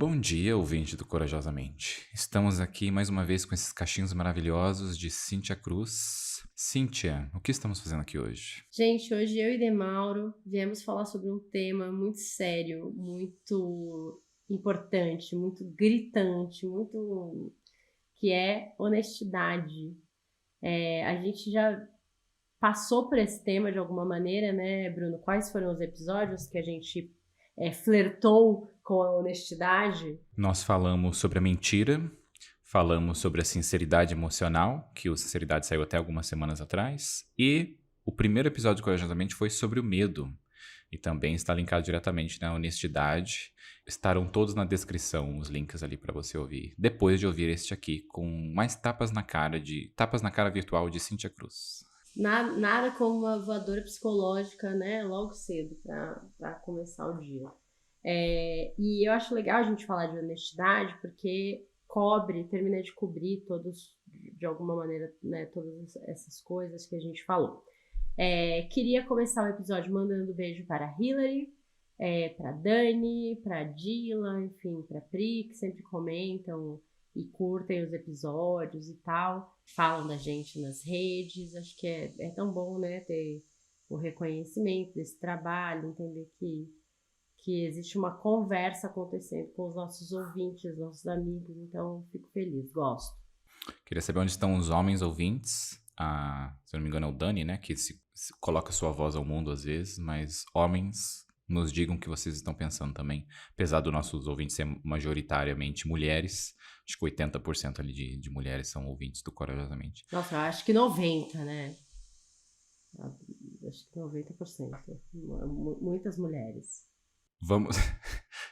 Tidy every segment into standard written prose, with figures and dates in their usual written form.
Bom dia, ouvinte do Corajosamente. Estamos aqui mais uma vez com esses cachinhos maravilhosos de Cíntia Cruz. Cíntia, o que estamos fazendo aqui hoje? Gente, hoje eu e Demauro viemos falar sobre um tema muito sério, muito importante, muito gritante, muito que é honestidade. A gente já passou por esse tema de alguma maneira, né, Bruno? Quais foram os episódios que a gente flertou com a honestidade? Nós falamos sobre a mentira, falamos sobre a sinceridade emocional, que o Sinceridade saiu até algumas semanas atrás, e o primeiro episódio do Corajosamente foi sobre o medo, e também está linkado diretamente na honestidade. Estarão todos na descrição os links ali para você ouvir, depois de ouvir este aqui, com mais tapas na cara virtual de Cíntia Cruz. Nada como uma voadora psicológica, né, logo cedo para começar o dia. E eu acho legal a gente falar de honestidade porque termina de cobrir todos, de alguma maneira, né, todas essas coisas que a gente falou. Queria começar o episódio mandando beijo para a Hillary, para a Dani, para a Dylan, enfim, para a Pri, que sempre comentam e curtem os episódios e tal, falam da gente nas redes. Acho que é tão bom, né, ter o reconhecimento desse trabalho, entender que existe uma conversa acontecendo com os nossos ouvintes, nossos amigos, então fico feliz, gosto. Queria saber onde estão os homens ouvintes. Se eu não me engano é o Dani, né? Que se coloca sua voz ao mundo às vezes, mas homens, nos digam o que vocês estão pensando também. Apesar dos nossos ouvintes ser majoritariamente mulheres, acho que 80% ali de mulheres são ouvintes do Corajosamente. Nossa, eu acho que 90, né? Acho que 90%. Muitas mulheres. Vamos.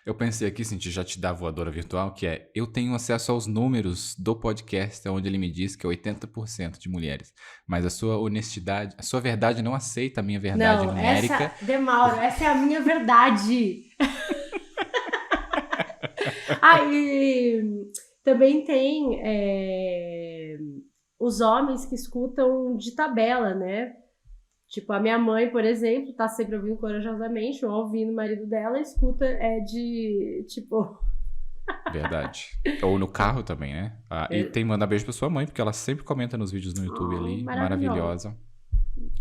Eu pensei aqui, Cintia, já te dá a voadora virtual, que é: eu tenho acesso aos números do podcast, onde ele me diz que é 80% de mulheres. Mas a sua honestidade, a sua verdade não aceita a minha verdade Não, numérica. Demauro, essa é a minha verdade. E também tem os homens que escutam de tabela, né? Tipo, a minha mãe, por exemplo, tá sempre ouvindo corajosamente, ou ouvindo o marido dela, escuta tipo... Verdade. Ou no carro também, né? E tem que mandar beijo pra sua mãe, porque ela sempre comenta nos vídeos no YouTube ali. Maravilhosa. Maravilhosa.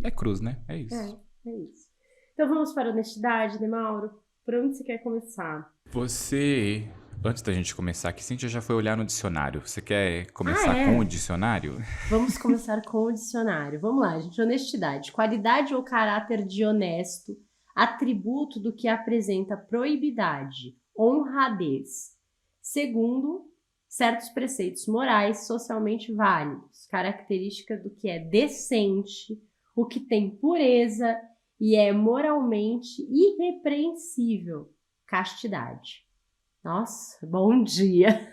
É cruz, né? É isso. É isso. Então vamos para a honestidade, né, Mauro? Por onde você quer começar? Você, antes da gente começar aqui, Cintia já foi olhar no dicionário. Você quer Ah, começar com o é? dicionário? Vamos começar com o dicionário. Vamos lá, gente. Honestidade. Qualidade ou caráter de honesto, atributo do que apresenta probidade, honradez. Segundo, certos preceitos morais socialmente válidos, característica do que é decente, o que tem pureza e é moralmente irrepreensível. Castidade. Nossa, bom dia.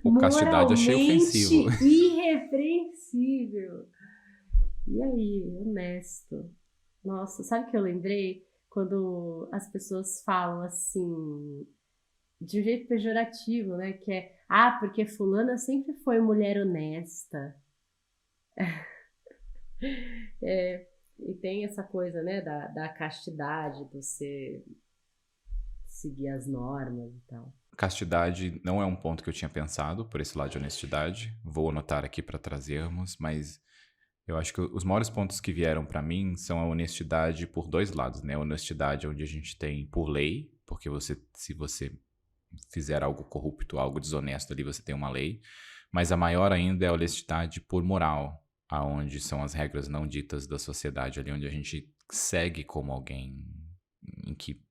O castidade achei ofensivo. Moralmente irrepreensível. E aí, honesto. Nossa, sabe o que eu lembrei? Quando as pessoas falam assim, de um jeito pejorativo, né? Que porque fulana sempre foi mulher honesta. E tem essa coisa, né, da castidade, de você seguir as normas e tal. Castidade não é um ponto que eu tinha pensado por esse lado de honestidade. Vou anotar aqui para trazermos, mas eu acho que os maiores pontos que vieram para mim são a honestidade por dois lados, né? A honestidade onde a gente tem por lei, porque se você fizer algo corrupto, algo desonesto ali, você tem uma lei. Mas a maior ainda é a honestidade por moral, aonde são as regras não ditas da sociedade ali, onde a gente segue como alguém em que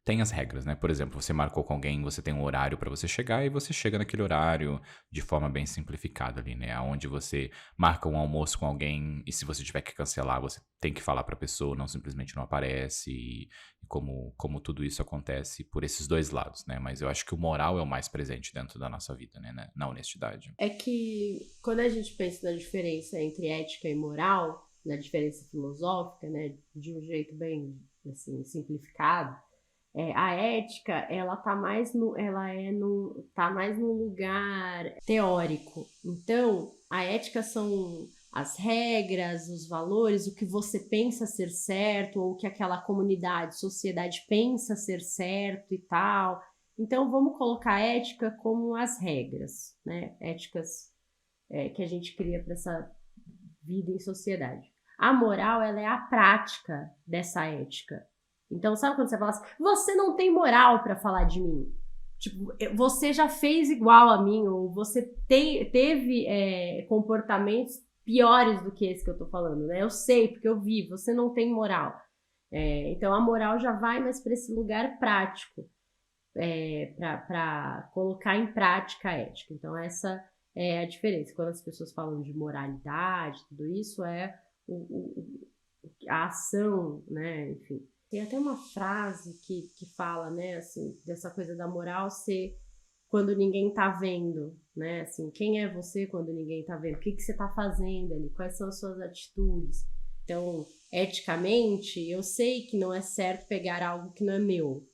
tem as regras, né? Por exemplo, você marcou com alguém, você tem um horário para você chegar e você chega naquele horário de forma bem simplificada ali, né? Aonde você marca um almoço com alguém e se você tiver que cancelar, você tem que falar para a pessoa, não simplesmente não aparece. E como tudo isso acontece por esses dois lados, né? Mas eu acho que o moral é o mais presente dentro da nossa vida, né? Na honestidade. É que quando a gente pensa na diferença entre ética e moral, na diferença filosófica, né, de um jeito bem assim simplificado, a ética ela tá mais no lugar teórico. Então, a ética são as regras, os valores, o que você pensa ser certo, ou o que aquela comunidade, sociedade pensa ser certo e tal. Então, vamos colocar a ética como as regras, né? Éticas que a gente cria para essa vida em sociedade. A moral, ela é a prática dessa ética. Então, sabe quando você fala assim, você não tem moral para falar de mim? Tipo, você já fez igual a mim, ou você teve comportamentos piores do que esse que eu tô falando, né? Eu sei, porque eu vi, você não tem moral. Então, a moral já vai mais para esse lugar prático, para colocar em prática a ética. Então, essa é a diferença. Quando as pessoas falam de moralidade, tudo isso é a ação, né? Enfim. Tem até uma frase que fala, né, assim, dessa coisa da moral ser quando ninguém tá vendo, né? Assim, quem é você quando ninguém tá vendo? O que você tá fazendo ali? Quais são as suas atitudes? Então, eticamente, eu sei que não é certo pegar algo que não é meu.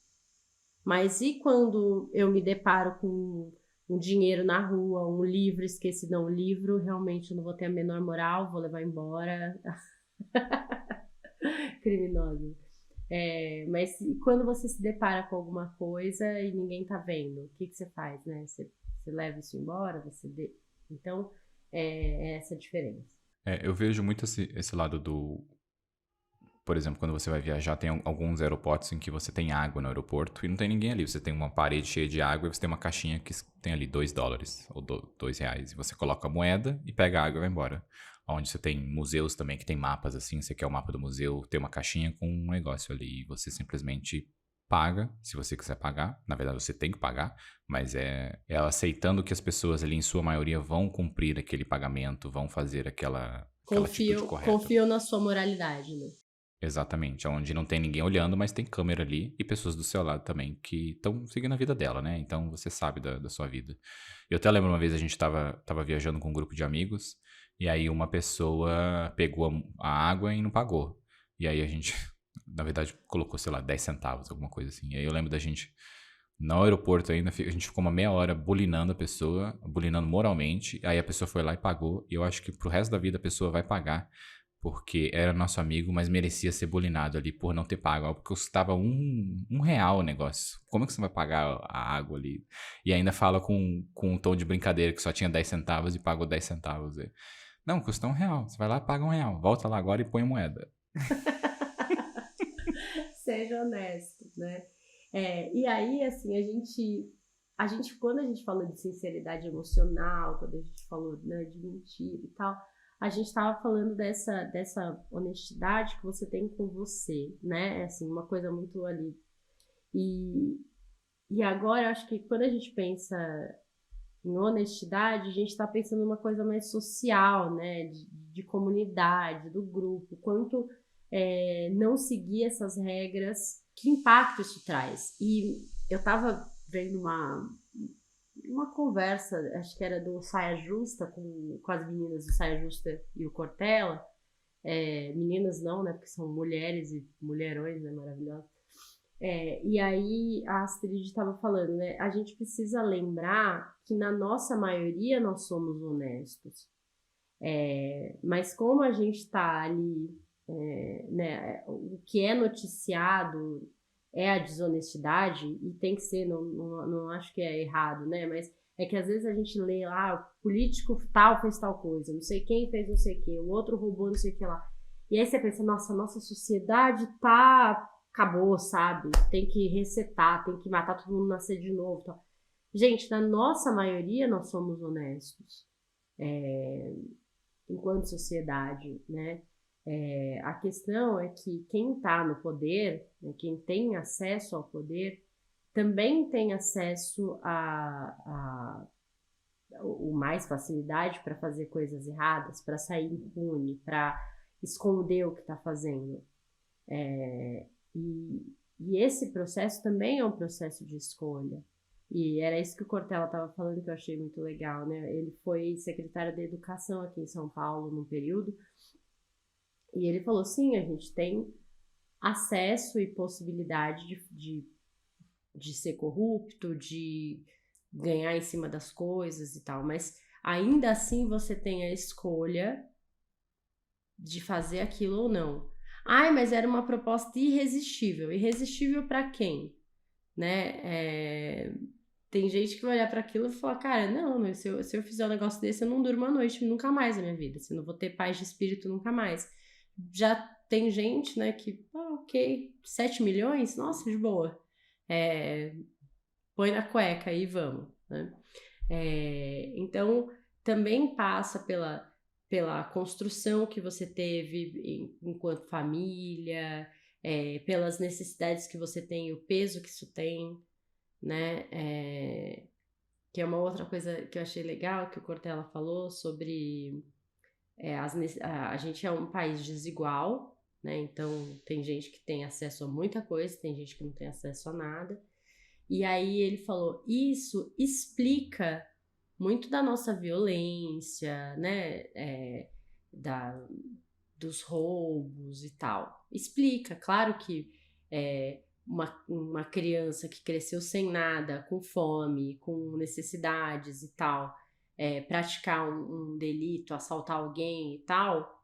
Mas e quando eu me deparo com um dinheiro na rua, um livro, esqueci não, um livro, realmente eu não vou ter a menor moral, vou levar embora. Criminosa. Mas quando você se depara com alguma coisa e ninguém tá vendo, o que você faz, né? Você leva isso embora, Então, é essa a diferença. Eu vejo muito esse lado do. Por exemplo, quando você vai viajar, tem alguns aeroportos em que você tem água no aeroporto e não tem ninguém ali. Você tem uma parede cheia de água e você tem uma caixinha que tem ali $2 ou R$ 2. E você coloca a moeda e pega a água e vai embora. Onde você tem museus também que tem mapas assim, você quer o mapa do museu, tem uma caixinha com um negócio ali e você simplesmente paga, se você quiser pagar. Na verdade, você tem que pagar, mas é aceitando que as pessoas ali, em sua maioria, vão cumprir aquele pagamento, vão fazer aquela atitude correta. Confio na sua moralidade, né? Exatamente, onde não tem ninguém olhando, mas tem câmera ali e pessoas do seu lado também que estão seguindo a vida dela, né? Então você sabe da sua vida. Eu até lembro uma vez a gente tava viajando com um grupo de amigos e aí uma pessoa pegou a água e não pagou. E aí a gente, na verdade, colocou, sei lá, 10 centavos, alguma coisa assim. E aí eu lembro da gente, no aeroporto ainda, a gente ficou uma meia hora bulinando a pessoa, bulinando moralmente. Aí a pessoa foi lá e pagou. E eu acho que pro resto da vida a pessoa vai pagar porque era nosso amigo, mas merecia ser bulinado ali por não ter pago, algo que custava um real o negócio. Como é que você vai pagar a água ali? E ainda fala com um tom de brincadeira que só tinha 10 centavos e pagou 10 centavos. Não, custa R$ 1. Você vai lá e paga R$ 1. Volta lá agora e põe moeda. Seja honesto, né? E aí, assim, quando a gente falou de sinceridade emocional, quando a gente falou, né, de mentira e tal, a gente estava falando dessa honestidade que você tem com você, né? Assim, uma coisa muito ali. E agora, eu acho que quando a gente pensa em honestidade, a gente está pensando numa coisa mais social, né? De comunidade, do grupo. Quanto não seguir essas regras, que impacto isso traz? E eu estava vendo uma conversa, acho que era do Saia Justa, com as meninas do Saia Justa e o Cortella. Meninas não, né? Porque são mulheres e mulherões, né? Maravilhosas. E aí a Astrid estava falando, né? A gente precisa lembrar que na nossa maioria nós somos honestos. Mas como a gente está ali, né? O que é noticiado é a desonestidade, e tem que ser, não acho que é errado, né? Mas é que às vezes a gente lê lá, o político tal fez tal coisa, não sei quem fez não sei o que, o outro roubou não sei o que lá. E aí você pensa, nossa sociedade acabou, sabe? Tem que resetar, tem que matar todo mundo, nascer de novo. Tal. Gente, na nossa maioria nós somos honestos, enquanto sociedade, né? A questão é que quem está no poder, né, quem tem acesso ao poder, também tem acesso o mais facilidade para fazer coisas erradas, para sair impune, para esconder o que está fazendo. E esse processo também é um processo de escolha. E era isso que o Cortella estava falando, que eu achei muito legal, né? Ele foi secretário da Educação aqui em São Paulo num período, e ele falou, sim, a gente tem acesso e possibilidade de ser corrupto, de ganhar em cima das coisas e tal, mas ainda assim você tem a escolha de fazer aquilo ou não. Ai, mas era uma proposta irresistível. Irresistível para quem? Né? Tem gente que vai olhar para aquilo e falar, cara, não, se eu fizer um negócio desse, eu não durmo à noite nunca mais na minha vida. Se eu não vou ter paz de espírito nunca mais. Já tem gente, né, que, ok, 7 milhões? Nossa, de boa. Põe na cueca e vamos, né? Então, também passa pela construção que você teve enquanto família, pelas necessidades que você tem, o peso que isso tem, né? Que é uma outra coisa que eu achei legal, que o Cortella falou sobre a gente é um país desigual, né? Então, tem gente que tem acesso a muita coisa, tem gente que não tem acesso a nada. E aí ele falou, isso explica muito da nossa violência, né? Dos roubos e tal. Explica, claro que uma criança que cresceu sem nada, com fome, com necessidades e tal, praticar um delito, assaltar alguém e tal,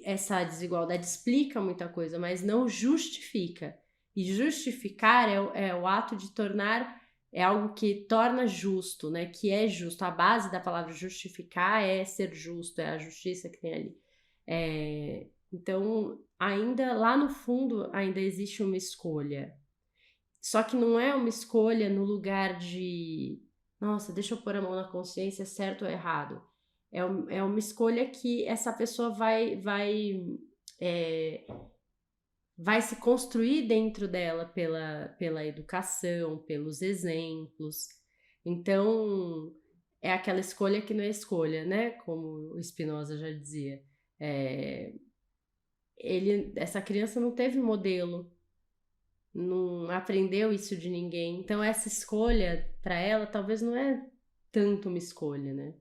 essa desigualdade explica muita coisa, mas não justifica. E justificar é o ato de tornar, é algo que torna justo, né? Que é justo. A base da palavra justificar é ser justo, é a justiça que tem ali. Então, ainda lá no fundo, ainda existe uma escolha. Só que não é uma escolha no lugar de, nossa, deixa eu pôr a mão na consciência, certo ou errado. É uma escolha que essa pessoa vai se construir dentro dela pela educação, pelos exemplos. Então, é aquela escolha que não é escolha, né? Como o Spinoza já dizia. Essa criança não teve modelo, não aprendeu isso de ninguém. Então, essa escolha, para ela, talvez não é tanto uma escolha, né?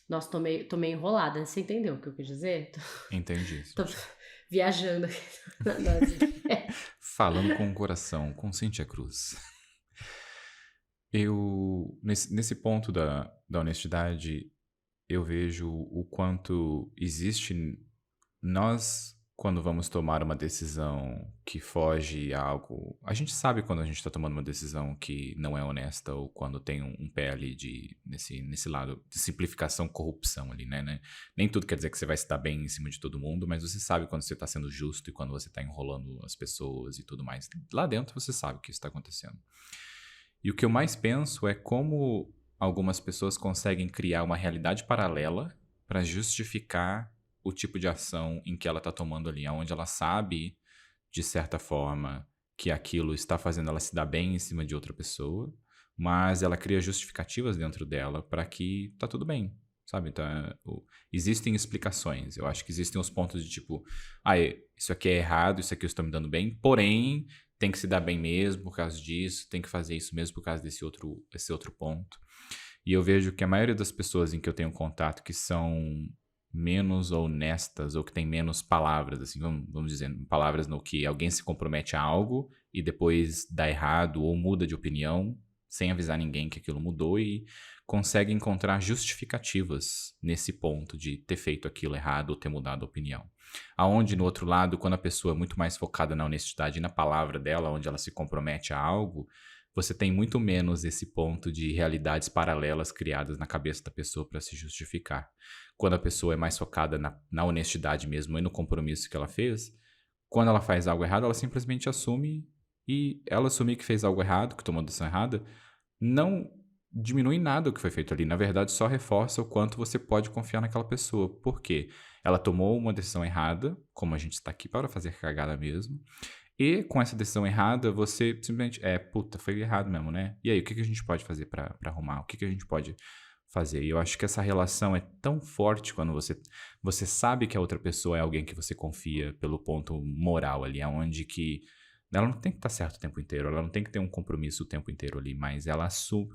Nossa, tô meio enrolada. Você entendeu o que eu quis dizer? Entendi, Tô Cintia. viajando aqui nas ideias. Falando com o coração, com Cintia Cruz. Nesse ponto da honestidade, eu vejo o quanto existe. Nós, quando vamos tomar uma decisão que foge a algo. A gente sabe quando a gente está tomando uma decisão que não é honesta ou quando tem um pé ali nesse lado de simplificação, corrupção ali, né? Nem tudo quer dizer que você vai estar bem em cima de todo mundo, mas você sabe quando você está sendo justo e quando você está enrolando as pessoas e tudo mais. Lá dentro você sabe que isso está acontecendo. E o que eu mais penso é como algumas pessoas conseguem criar uma realidade paralela para justificar o tipo de ação em que ela está tomando ali, onde ela sabe, de certa forma, que aquilo está fazendo ela se dar bem em cima de outra pessoa, mas ela cria justificativas dentro dela para que tá tudo bem, sabe? Existem explicações. Eu acho que existem os pontos de tipo, isso aqui é errado, isso aqui eu estou me dando bem, porém tem que se dar bem mesmo por causa disso, tem que fazer isso mesmo por causa desse outro ponto. E eu vejo que a maioria das pessoas em que eu tenho contato que são menos honestas ou que têm menos palavras, assim, vamos dizer, palavras no que alguém se compromete a algo e depois dá errado ou muda de opinião sem avisar ninguém que aquilo mudou e consegue encontrar justificativas nesse ponto de ter feito aquilo errado ou ter mudado a opinião. Aonde, no outro lado, quando a pessoa é muito mais focada na honestidade e na palavra dela, onde ela se compromete a algo, você tem muito menos esse ponto de realidades paralelas criadas na cabeça da pessoa para se justificar. Quando a pessoa é mais focada na honestidade mesmo e no compromisso que ela fez, quando ela faz algo errado, ela simplesmente assume e ela assumir que fez algo errado, que tomou uma decisão errada, não diminui nada o que foi feito ali. Na verdade, só reforça o quanto você pode confiar naquela pessoa. Por quê? Ela tomou uma decisão errada, como a gente está aqui para fazer cagada mesmo. E com essa decisão errada, você simplesmente, foi errado mesmo, né? E aí, o que a gente pode fazer para arrumar? O que a gente pode fazer? E eu acho que essa relação é tão forte quando você sabe que a outra pessoa é alguém que você confia pelo ponto moral ali, aonde que ela não tem que estar certa o tempo inteiro, ela não tem que ter um compromisso o tempo inteiro ali, mas ela assume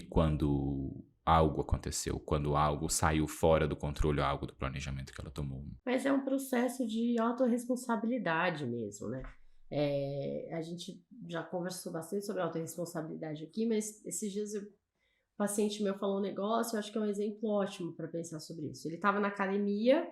quando algo aconteceu, quando algo saiu fora do controle, algo do planejamento que ela tomou. Mas é um processo de autorresponsabilidade mesmo, né? A gente já conversou bastante sobre autorresponsabilidade aqui, mas esses dias eu paciente meu falou um negócio, eu acho que é um exemplo ótimo para pensar sobre isso. Ele estava na academia,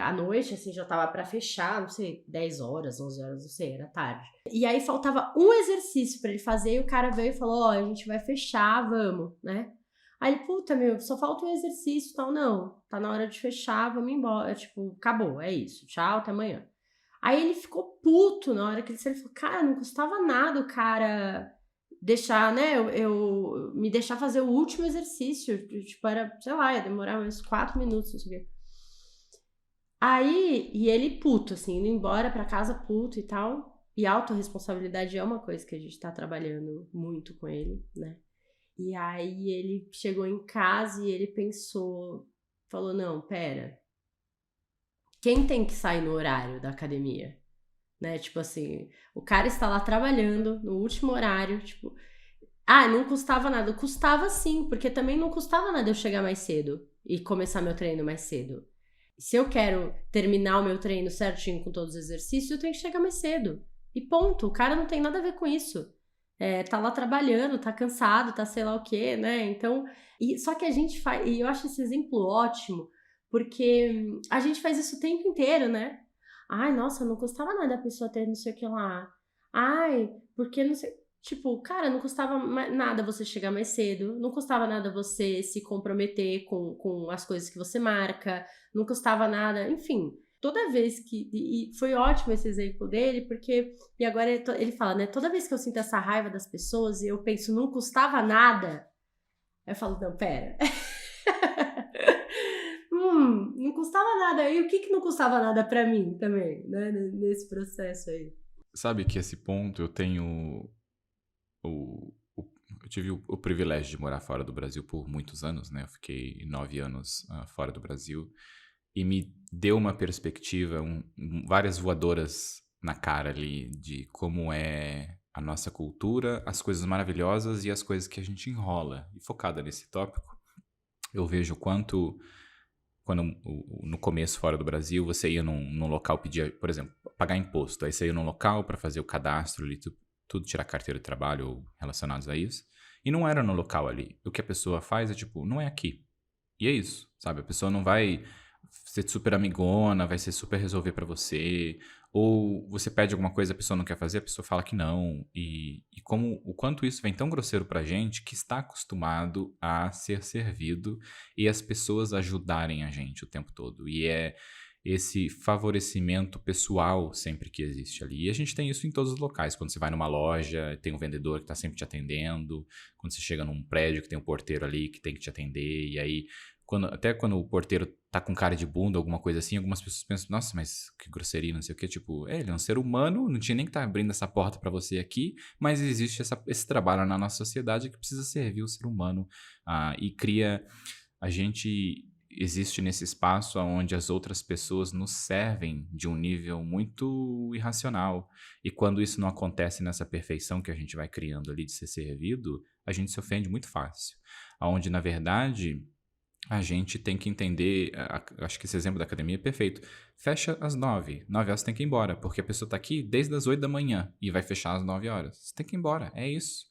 à noite, assim, já tava para fechar, não sei, 10 horas, 11 horas, não sei, era tarde. E aí faltava um exercício para ele fazer e o cara veio e falou, ó, a gente vai fechar, vamos, né? Aí ele, puta, meu, só falta um exercício e tal. Não, tá na hora de fechar, vamos embora. Tipo, acabou, é isso, tchau, até amanhã. Aí ele ficou puto na hora que ele saiu. Ele falou, cara, não custava nada o cara deixar, né, eu me deixar fazer o último exercício. Tipo, era, sei lá, ia demorar uns 4 minutos, não sei o quê. Aí, e ele puto, assim, indo embora pra casa puto e tal. E autorresponsabilidade é uma coisa que a gente tá trabalhando muito com ele, né? E aí ele chegou em casa e ele pensou, falou, não, pera, quem tem que sair no horário da academia? Né, tipo assim, o cara está lá trabalhando no último horário, tipo, não custava nada. Custava sim, porque também não custava nada eu chegar mais cedo e começar meu treino mais cedo. Se eu quero terminar o meu treino certinho com todos os exercícios, eu tenho que chegar mais cedo. E ponto, o cara não tem nada a ver com isso. Tá lá trabalhando, tá cansado, tá sei lá o quê, né? Então, só que a gente faz, e eu acho esse exemplo ótimo, porque a gente faz isso o tempo inteiro, né? Ai, nossa, não custava nada a pessoa ter não sei o que lá. Ai, porque não sei. Tipo, cara, não custava nada você chegar mais cedo, não custava nada você se comprometer com as coisas que você marca, não custava nada, enfim. Toda vez que. E foi ótimo esse exemplo dele, porque. E agora ele fala, né? Toda vez que eu sinto essa raiva das pessoas e eu penso, não custava nada, eu falo, não, pera. Não custava nada. E o que não custava nada pra mim também, né? Nesse processo aí. Sabe que esse ponto eu tenho. Eu tive o privilégio de morar fora do Brasil por muitos anos, né? Eu fiquei 9 anos fora do Brasil. E me deu uma perspectiva, várias voadoras na cara ali de como é a nossa cultura, as coisas maravilhosas e as coisas que a gente enrola. E focada nesse tópico, eu vejo o quanto, quando no começo fora do Brasil, você ia num local pedir, por exemplo, pagar imposto. Aí você ia num local para fazer o cadastro ali, tudo tirar carteira de trabalho ou relacionados a isso. E não era no local ali. O que a pessoa faz é tipo, não é aqui. E é isso, sabe? A pessoa não vai ser super amigona, vai ser super resolver pra você. Ou você pede alguma coisa, a pessoa não quer fazer, a pessoa fala que não. E como o quanto isso vem tão grosseiro pra gente que está acostumado a ser servido e as pessoas ajudarem a gente o tempo todo. E é esse favorecimento pessoal sempre que existe ali. E a gente tem isso em todos os locais. Quando você vai numa loja, tem um vendedor que está sempre te atendendo. Quando você chega num prédio que tem um porteiro ali que tem que te atender. E aí, até quando o porteiro tá com cara de bunda, alguma coisa assim, algumas pessoas pensam, nossa, mas que grosseria, não sei o quê. Tipo, ele é um ser humano, não tinha nem que estar abrindo essa porta para você aqui, mas existe esse trabalho na nossa sociedade que precisa servir o ser humano. E cria... A gente existe nesse espaço onde as outras pessoas nos servem de um nível muito irracional. E quando isso não acontece nessa perfeição que a gente vai criando ali de ser servido, a gente se ofende muito fácil. Onde, na verdade, a gente tem que entender, acho que esse exemplo da academia é perfeito. Fecha às 9. 9 horas você tem que ir embora, porque a pessoa está aqui desde as 8 da manhã e vai fechar às 9 horas. Você tem que ir embora, é isso.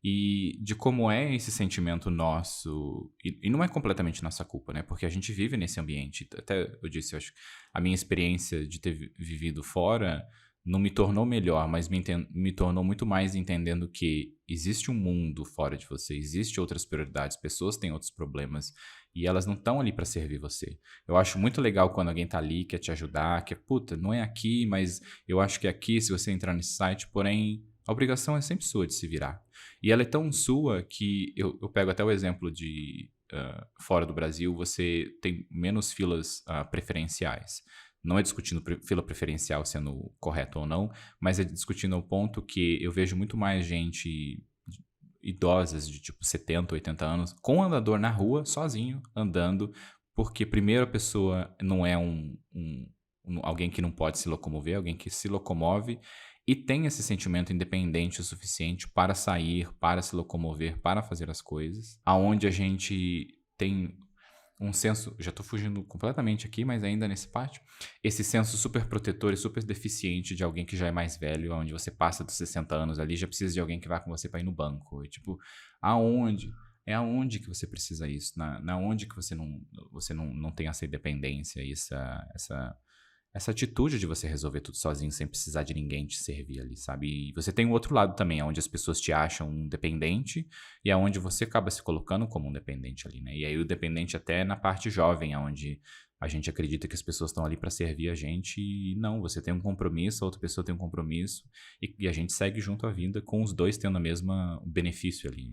E de como é esse sentimento nosso, e não é completamente nossa culpa, né? Porque a gente vive nesse ambiente. Até eu disse, eu acho, a minha experiência de ter vivido fora não me tornou melhor, mas me tornou muito mais entendendo que existe um mundo fora de você, existe outras prioridades, pessoas têm outros problemas e elas não estão ali para servir você. Eu acho muito legal quando alguém tá ali, quer te ajudar, quer, puta, não é aqui, mas eu acho que é aqui se você entrar nesse site, porém a obrigação é sempre sua de se virar. E ela é tão sua que eu pego até o exemplo de fora do Brasil, você tem menos filas preferenciais. Não é discutindo fila preferencial sendo correto ou não, mas é discutindo ao ponto que eu vejo muito mais gente idosas de tipo 70, 80 anos com andador na rua, sozinho, andando, porque primeiro a pessoa não é alguém que não pode se locomover, alguém que se locomove e tem esse sentimento independente o suficiente para sair, para se locomover, para fazer as coisas, aonde a gente tem um senso, já estou fugindo completamente aqui, mas ainda nesse parte, esse senso super protetor e super deficiente de alguém que já é mais velho, onde você passa dos 60 anos ali, já precisa de alguém que vá com você para ir no banco. E, tipo, aonde? É aonde que você precisa isso, na onde que você não tem essa independência, essa atitude de você resolver tudo sozinho sem precisar de ninguém te servir ali, sabe? E você tem o outro lado também, onde as pessoas te acham um dependente e aonde você acaba se colocando como um dependente ali, né? E aí o dependente até na parte jovem, onde a gente acredita que as pessoas estão ali para servir a gente e não, você tem um compromisso, a outra pessoa tem um compromisso e a gente segue junto à vida com os dois tendo a mesma benefício ali.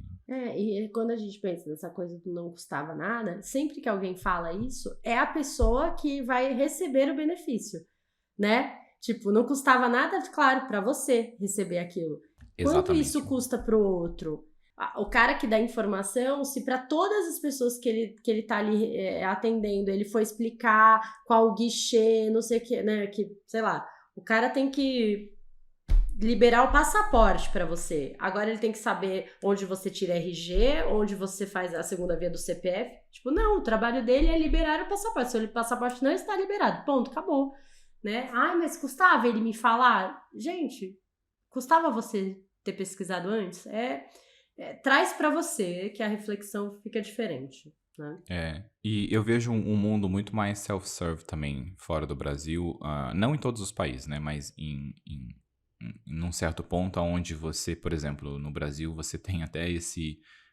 E quando a gente pensa nessa coisa do não custava nada, sempre que alguém fala isso, é a pessoa que vai receber o benefício, né? Tipo, não custava nada, claro, para você receber aquilo. Quanto Exatamente. isso custa pro outro? O cara que dá informação, se para todas as pessoas que ele tá ali atendendo, ele for explicar qual o guichê, não sei o que, né? Que, sei lá, o cara tem que liberar o passaporte para você. Agora ele tem que saber onde você tira RG, onde você faz a segunda via do CPF. Tipo, não, o trabalho dele é liberar o passaporte. Se o passaporte não está liberado, ponto, acabou. Né? Ai, mas custava ele me falar? Gente, custava você ter pesquisado antes? Traz para você que a reflexão fica diferente. Né? E eu vejo um mundo muito mais self-serve também fora do Brasil, não em todos os países, né, mas num certo ponto onde você, por exemplo, no Brasil, você tem até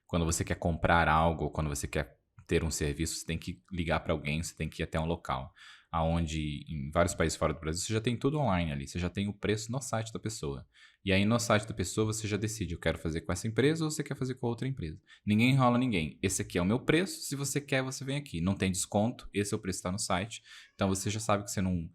quando você quer comprar algo, quando você quer ter um serviço, você tem que ligar para alguém, você tem que ir até um local. Aonde em vários países fora do Brasil você já tem tudo online ali, você já tem o preço no site da pessoa. E aí no site da pessoa você já decide, eu quero fazer com essa empresa ou você quer fazer com outra empresa. Ninguém enrola ninguém. Esse aqui é o meu preço, se você quer você vem aqui. Não tem desconto, esse é o preço que está no site. Então você já sabe que você não...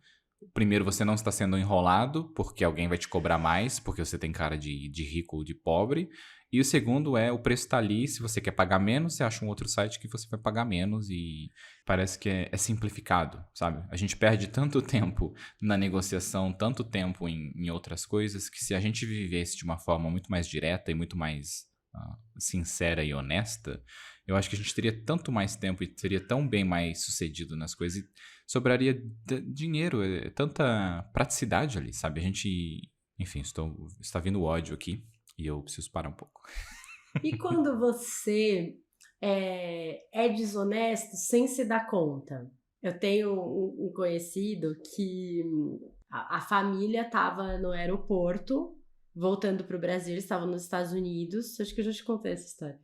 Primeiro, você não está sendo enrolado, porque alguém vai te cobrar mais, porque você tem cara de rico ou de pobre. E o segundo o preço está ali, se você quer pagar menos, você acha um outro site que você vai pagar menos e parece que é simplificado, sabe? A gente perde tanto tempo na negociação, tanto tempo em outras coisas, que se a gente vivesse de uma forma muito mais direta e muito mais sincera e honesta, eu acho que a gente teria tanto mais tempo e seria tão bem mais sucedido nas coisas e sobraria dinheiro, tanta praticidade ali, sabe? A gente, enfim, está vindo ódio aqui e eu preciso parar um pouco. E quando você é desonesto sem se dar conta? Eu tenho um conhecido que a família estava no aeroporto, voltando para o Brasil, eles estavam nos Estados Unidos, acho que eu já te contei essa história.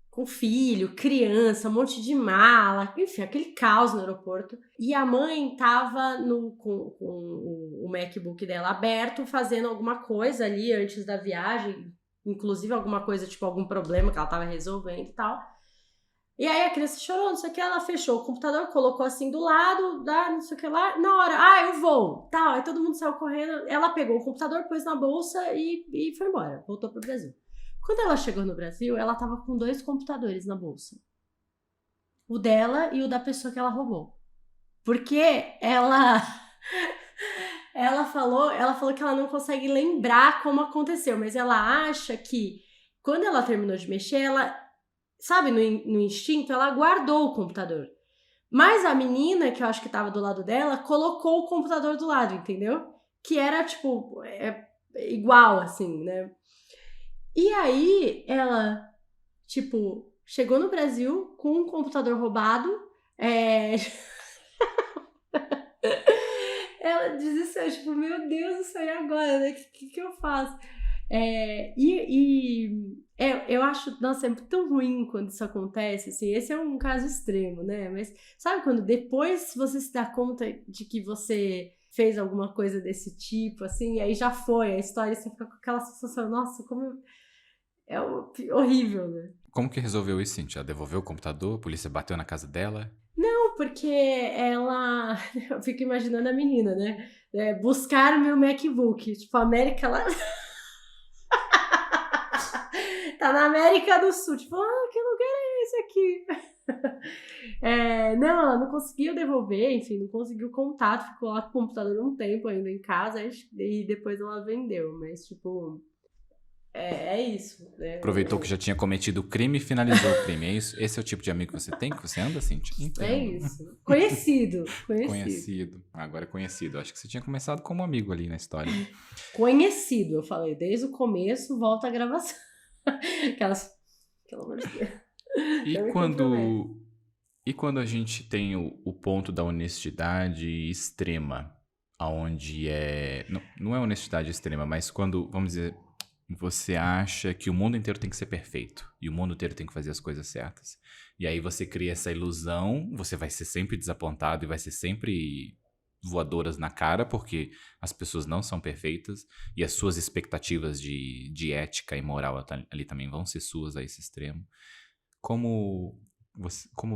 Com filho, criança, um monte de mala, enfim, aquele caos no aeroporto. E a mãe tava com o MacBook dela aberto, fazendo alguma coisa ali antes da viagem, inclusive alguma coisa, tipo algum problema que ela tava resolvendo e tal. E aí a criança chorou, não sei o que, ela fechou o computador, colocou assim do lado, não sei o que lá, na hora, eu vou, tal. Aí todo mundo saiu correndo, ela pegou o computador, pôs na bolsa e foi embora, voltou pro Brasil. Quando ela chegou no Brasil, ela tava com 2 computadores na bolsa. O dela e o da pessoa que ela roubou. Porque ela falou que ela não consegue lembrar como aconteceu, mas ela acha que quando ela terminou de mexer, ela, sabe, no instinto, ela guardou o computador. Mas a menina, que eu acho que tava do lado dela, colocou o computador do lado, entendeu? Que era, tipo, igual, assim, né? E aí, ela, tipo, chegou no Brasil com um computador roubado. Ela desistiu, tipo, meu Deus do céu, e agora, né? O que eu faço? Eu acho, nossa, é tão ruim quando isso acontece, assim, esse é um caso extremo, né? Mas sabe quando depois você se dá conta de que você fez alguma coisa desse tipo, assim, e aí já foi a história, e você fica com aquela sensação, nossa, como... É horrível, né? Como que resolveu isso, Cintia? Ela devolveu o computador? A polícia bateu na casa dela? Não, porque ela... Eu fico imaginando a menina, né? Buscar meu MacBook. Tipo, a América lá... Tá na América do Sul. Tipo, que lugar é esse aqui? Não, ela não conseguiu devolver, enfim, não conseguiu contato. Ficou lá com o computador um tempo ainda em casa e depois ela vendeu. Mas, tipo... É isso, né? Aproveitou que já tinha cometido o crime e finalizou o crime, é isso? Esse é o tipo de amigo que você tem, que você anda, Cintia? Entendo. É isso. Conhecido. Agora é conhecido. Acho que você tinha começado como amigo ali na história. Conhecido, eu falei. Desde o começo, volta a gravação. Pelo amor de Deus. E Não me comprometo. quando a gente tem o ponto da honestidade extrema, aonde não é honestidade extrema, mas quando, vamos dizer, você acha que o mundo inteiro tem que ser perfeito e o mundo inteiro tem que fazer as coisas certas. E aí você cria essa ilusão, você vai ser sempre desapontado e vai ser sempre voadoras na cara, porque as pessoas não são perfeitas e as suas expectativas de ética e moral ali também vão ser suas a esse extremo. Como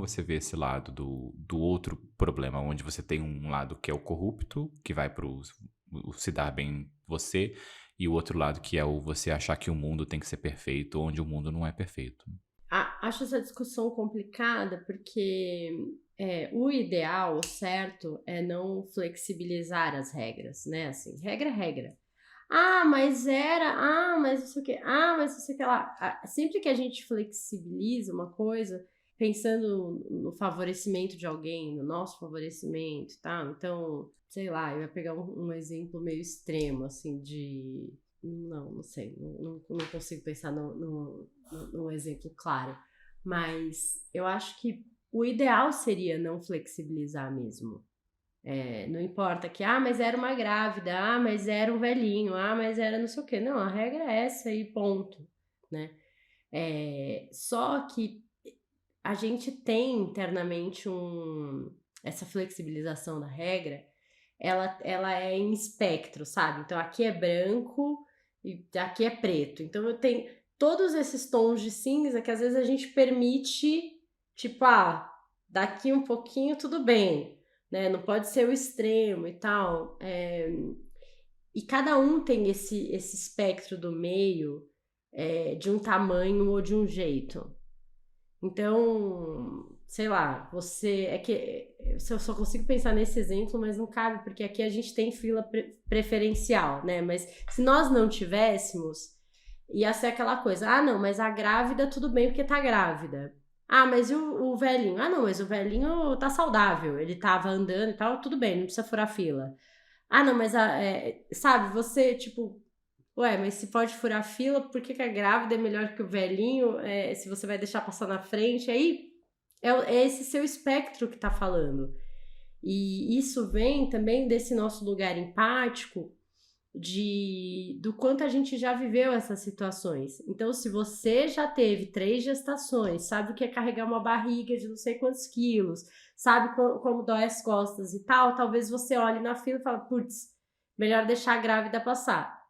você vê esse lado do outro problema, onde você tem um lado que é o corrupto, que vai pro o se dar bem você, e o outro lado que é o você achar que o mundo tem que ser perfeito, onde o mundo não é perfeito. Acho essa discussão complicada porque o ideal, o certo, é não flexibilizar as regras, né? Assim, regra é regra. Mas não sei o que, mas não sei o que lá. Sempre que a gente flexibiliza uma coisa, pensando no favorecimento de alguém, no nosso favorecimento, tá? Então, sei lá, eu ia pegar um exemplo meio extremo, assim, de. Não sei, não consigo pensar num exemplo claro. Mas eu acho que o ideal seria não flexibilizar mesmo. Não importa que, mas era uma grávida, mas era um velhinho, mas era não sei o quê. Não, a regra é essa e ponto, né? Só que a gente tem internamente essa flexibilização da regra, ela é em espectro, sabe? Então aqui é branco e aqui é preto. Então eu tenho todos esses tons de cinza que às vezes a gente permite, tipo, daqui um pouquinho tudo bem, né? Não pode ser o extremo e tal. E cada um tem esse espectro do meio, de um tamanho ou de um jeito. Então, sei lá, eu só consigo pensar nesse exemplo, mas não cabe, porque aqui a gente tem fila preferencial, né? Mas se nós não tivéssemos, ia ser aquela coisa, não, mas a grávida tudo bem porque tá grávida. Mas e o velhinho? Não, mas o velhinho tá saudável, ele tava andando e tal, tudo bem, não precisa furar fila. Não, mas sabe, você, tipo, ué, mas se pode furar fila, por que a grávida é melhor que o velhinho? Se você vai deixar passar na frente, aí é esse seu espectro que tá falando. E isso vem também desse nosso lugar empático do quanto a gente já viveu essas situações. Então, se você já teve 3 gestações, sabe o que é carregar uma barriga de não sei quantos quilos, sabe como dói as costas e tal, talvez você olhe na fila e fale, putz, melhor deixar a grávida passar.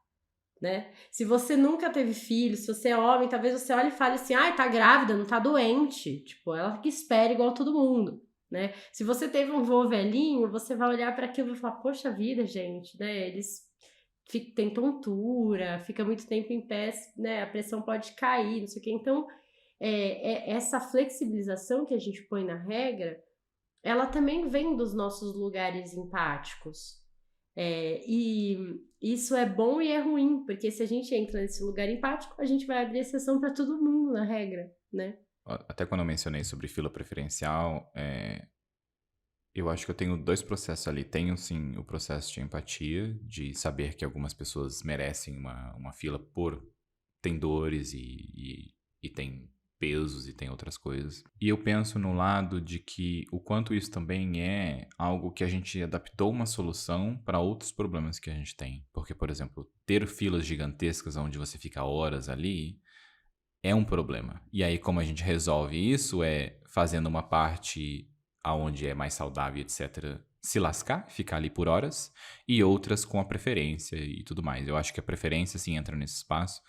Né? Se você nunca teve filho, se você é homem, talvez você olhe e fale assim, tá grávida, não tá doente, tipo, ela que espera igual todo mundo, né? Se você teve um vô velhinho, você vai olhar para aquilo e falar, poxa vida, gente, né? Eles têm tontura, fica muito tempo em pé, né? A pressão pode cair, não sei o quê. Então, essa flexibilização que a gente põe na regra, ela também vem dos nossos lugares empáticos. E isso é bom e é ruim, porque se a gente entra nesse lugar empático, a gente vai abrir exceção para todo mundo na regra, né? Até quando eu mencionei sobre fila preferencial, eu acho que eu tenho 2 processos ali. Tenho, sim, o processo de empatia, de saber que algumas pessoas merecem uma fila por tem dores e tem pesos e tem outras coisas. E eu penso no lado de que o quanto isso também é algo que a gente adaptou uma solução para outros problemas que a gente tem. Porque, por exemplo, ter filas gigantescas onde você fica horas ali é um problema. E aí, como a gente resolve isso é fazendo uma parte aonde é mais saudável, etc., se lascar, ficar ali por horas, e outras com a preferência e tudo mais. Eu acho que a preferência, sim, entra nesse espaço,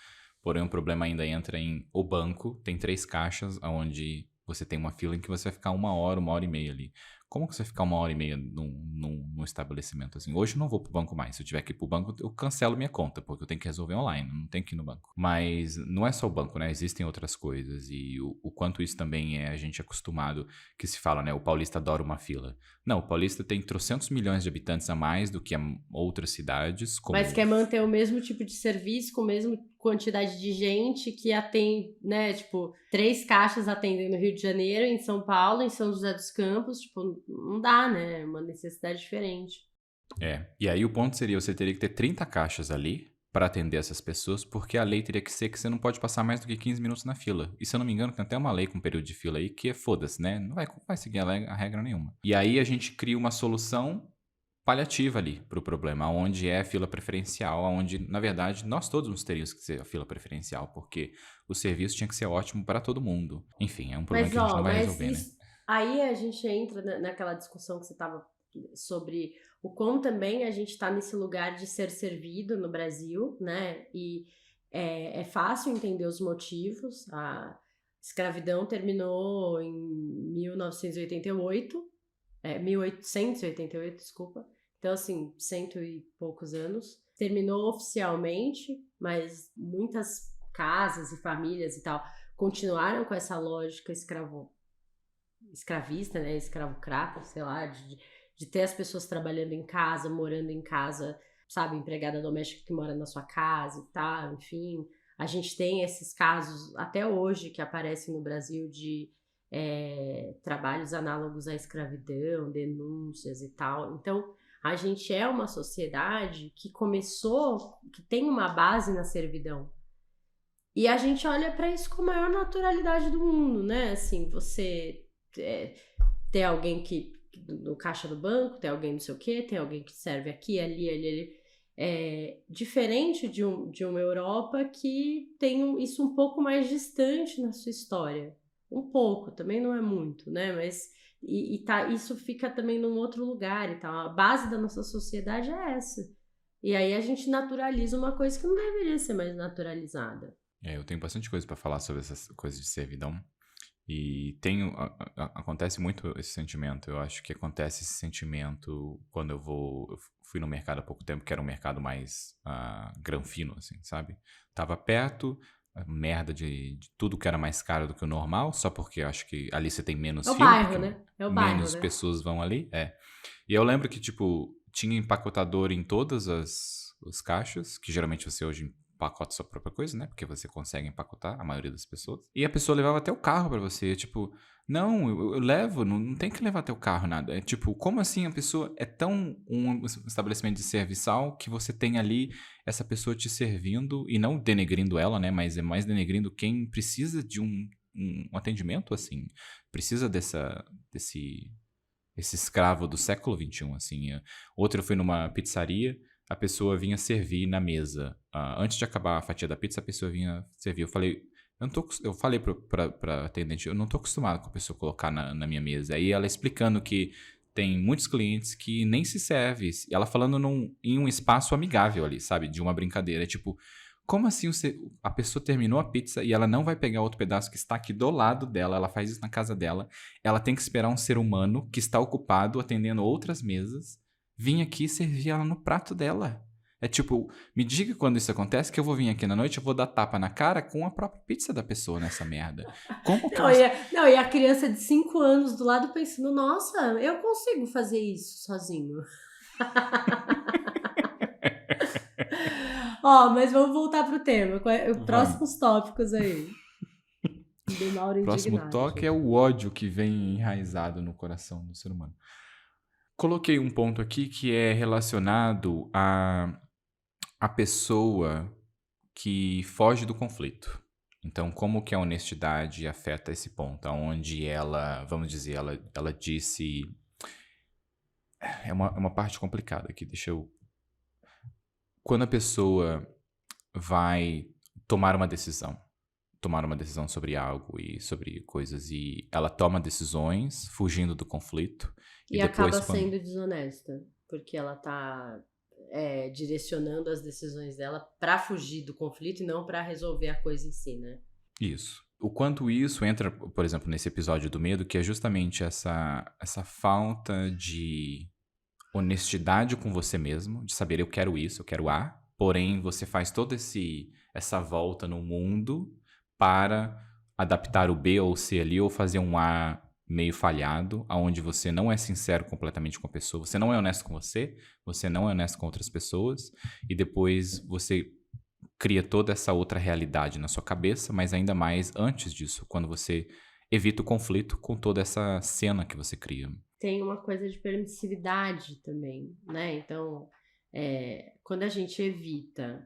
porém o problema ainda entra em o banco, tem 3 caixas, onde você tem uma fila em que você vai ficar 1 hora e meia ali. Como que você vai ficar 1 hora e meia num estabelecimento assim? Hoje eu não vou pro banco mais. Se eu tiver que ir pro banco, eu cancelo minha conta, porque eu tenho que resolver online, não tenho que ir no banco. Mas não é só o banco, né? Existem outras coisas. E o quanto isso também é a gente acostumado, que se fala, né? O paulista adora uma fila. Não, o paulista tem trocentos milhões de habitantes a mais do que outras cidades, Mas como. quer manter o mesmo tipo de serviço, com a mesma quantidade de gente que atende, né? Tipo, 3 caixas atendem no Rio de Janeiro, em São Paulo, em São José dos Campos. Tipo, não dá, né? É uma necessidade diferente. E aí o ponto seria, você teria que ter 30 caixas ali, para atender essas pessoas, porque a lei teria que ser que você não pode passar mais do que 15 minutos na fila. E se eu não me engano, tem até uma lei com período de fila aí que é foda-se, né? Não vai seguir a regra nenhuma. E aí a gente cria uma solução paliativa ali para o problema, onde é fila preferencial, onde, na verdade, nós todos teríamos que ser a fila preferencial, porque o serviço tinha que ser ótimo para todo mundo. Enfim, é um problema Mas, que a gente não ó, vai mas resolver, né? isso, aí a gente entra naquela discussão que você estava sobre o quão também a gente está nesse lugar de ser servido no Brasil, né? E é fácil entender os motivos. A escravidão terminou em 1988, 1888, desculpa. Então, assim, cento e poucos anos. Terminou oficialmente, mas muitas casas e famílias e tal continuaram com essa lógica escravista, né, escravocrata, sei lá, de ter as pessoas trabalhando em casa, morando em casa, sabe, empregada doméstica que mora na sua casa e tal, enfim. A gente tem esses casos até hoje que aparecem no Brasil de trabalhos análogos à escravidão, denúncias e tal. Então, a gente é uma sociedade que começou, que tem uma base na servidão. E a gente olha para isso com a maior naturalidade do mundo, né? Assim, você ter alguém que no caixa do banco, tem alguém não sei o quê, tem alguém que serve aqui, ali. Diferente de uma Europa que tem isso um pouco mais distante na sua história. Um pouco, também não é muito, né? Mas isso fica também num outro lugar e tal. A base da nossa sociedade é essa. E aí a gente naturaliza uma coisa que não deveria ser mais naturalizada. Eu tenho bastante coisa para falar sobre essas coisas de servidão. E acontece muito esse sentimento. Eu acho que acontece esse sentimento quando eu fui no mercado há pouco tempo, que era um mercado mais granfino, assim, sabe? Tava perto, merda de tudo que era mais caro do que o normal, só porque eu acho que ali você tem É menos o fila, bairro, porque né? É o bairro, menos né? pessoas vão ali. E eu lembro que, tipo, tinha empacotador em todas os caixas, que geralmente você hoje empacota sua própria coisa, né? Porque você consegue empacotar, a maioria das pessoas. E a pessoa levava até o carro pra você, tipo, não, eu levo, não tem que levar até o carro nada. É tipo, como assim a pessoa é tão um estabelecimento de serviçal que você tem ali essa pessoa te servindo e não denegrindo ela, né? Mas é mais denegrindo quem precisa de um atendimento, assim. Precisa desse esse escravo do século XXI, assim. Outro, eu fui numa pizzaria, a pessoa vinha servir na mesa. Antes de acabar a fatia da pizza, a pessoa vinha servir. Eu falei pra atendente, eu não tô acostumado com a pessoa colocar na minha mesa. Aí ela explicando que tem muitos clientes que nem se serve. Ela falando em um espaço amigável ali, sabe? De uma brincadeira. Tipo, como assim a pessoa terminou a pizza e ela não vai pegar outro pedaço que está aqui do lado dela? Ela faz isso na casa dela. Ela tem que esperar um ser humano que está ocupado atendendo outras mesas vir aqui e servir ela no prato dela. É tipo, me diga quando isso acontece que eu vou vir aqui na noite, eu vou dar tapa na cara com a própria pizza da pessoa nessa merda. Como que você... E a criança de 5 anos do lado pensando, nossa, eu consigo fazer isso sozinho. Ó, mas vamos voltar pro tema. Vamos. Próximos tópicos aí. Do Mauro Próximo indignado, toque é gente. o ódio que vem enraizado no coração do ser humano. Coloquei um ponto aqui que é relacionado a pessoa que foge do conflito. Então, como que a honestidade afeta esse ponto? Onde ela, vamos dizer, ela disse... É uma parte complicada aqui, deixa eu... Quando a pessoa vai tomar uma decisão sobre algo e sobre coisas, e ela toma decisões fugindo do conflito, e E depois acaba quando... sendo desonesta, porque ela tá direcionando as decisões dela pra fugir do conflito e não pra resolver a coisa em si, né? Isso. O quanto isso entra, por exemplo, nesse episódio do medo, que é justamente essa falta de honestidade com você mesmo, de saber eu quero isso, eu quero A, porém você faz toda essa volta no mundo para adaptar o B ou o C ali, ou fazer um A meio falhado, aonde você não é sincero completamente com a pessoa, você não é honesto com você não é honesto com outras pessoas, e depois você cria toda essa outra realidade na sua cabeça, mas ainda mais antes disso, quando você evita o conflito com toda essa cena que você cria. Tem uma coisa de permissividade também, né? Então, quando a gente evita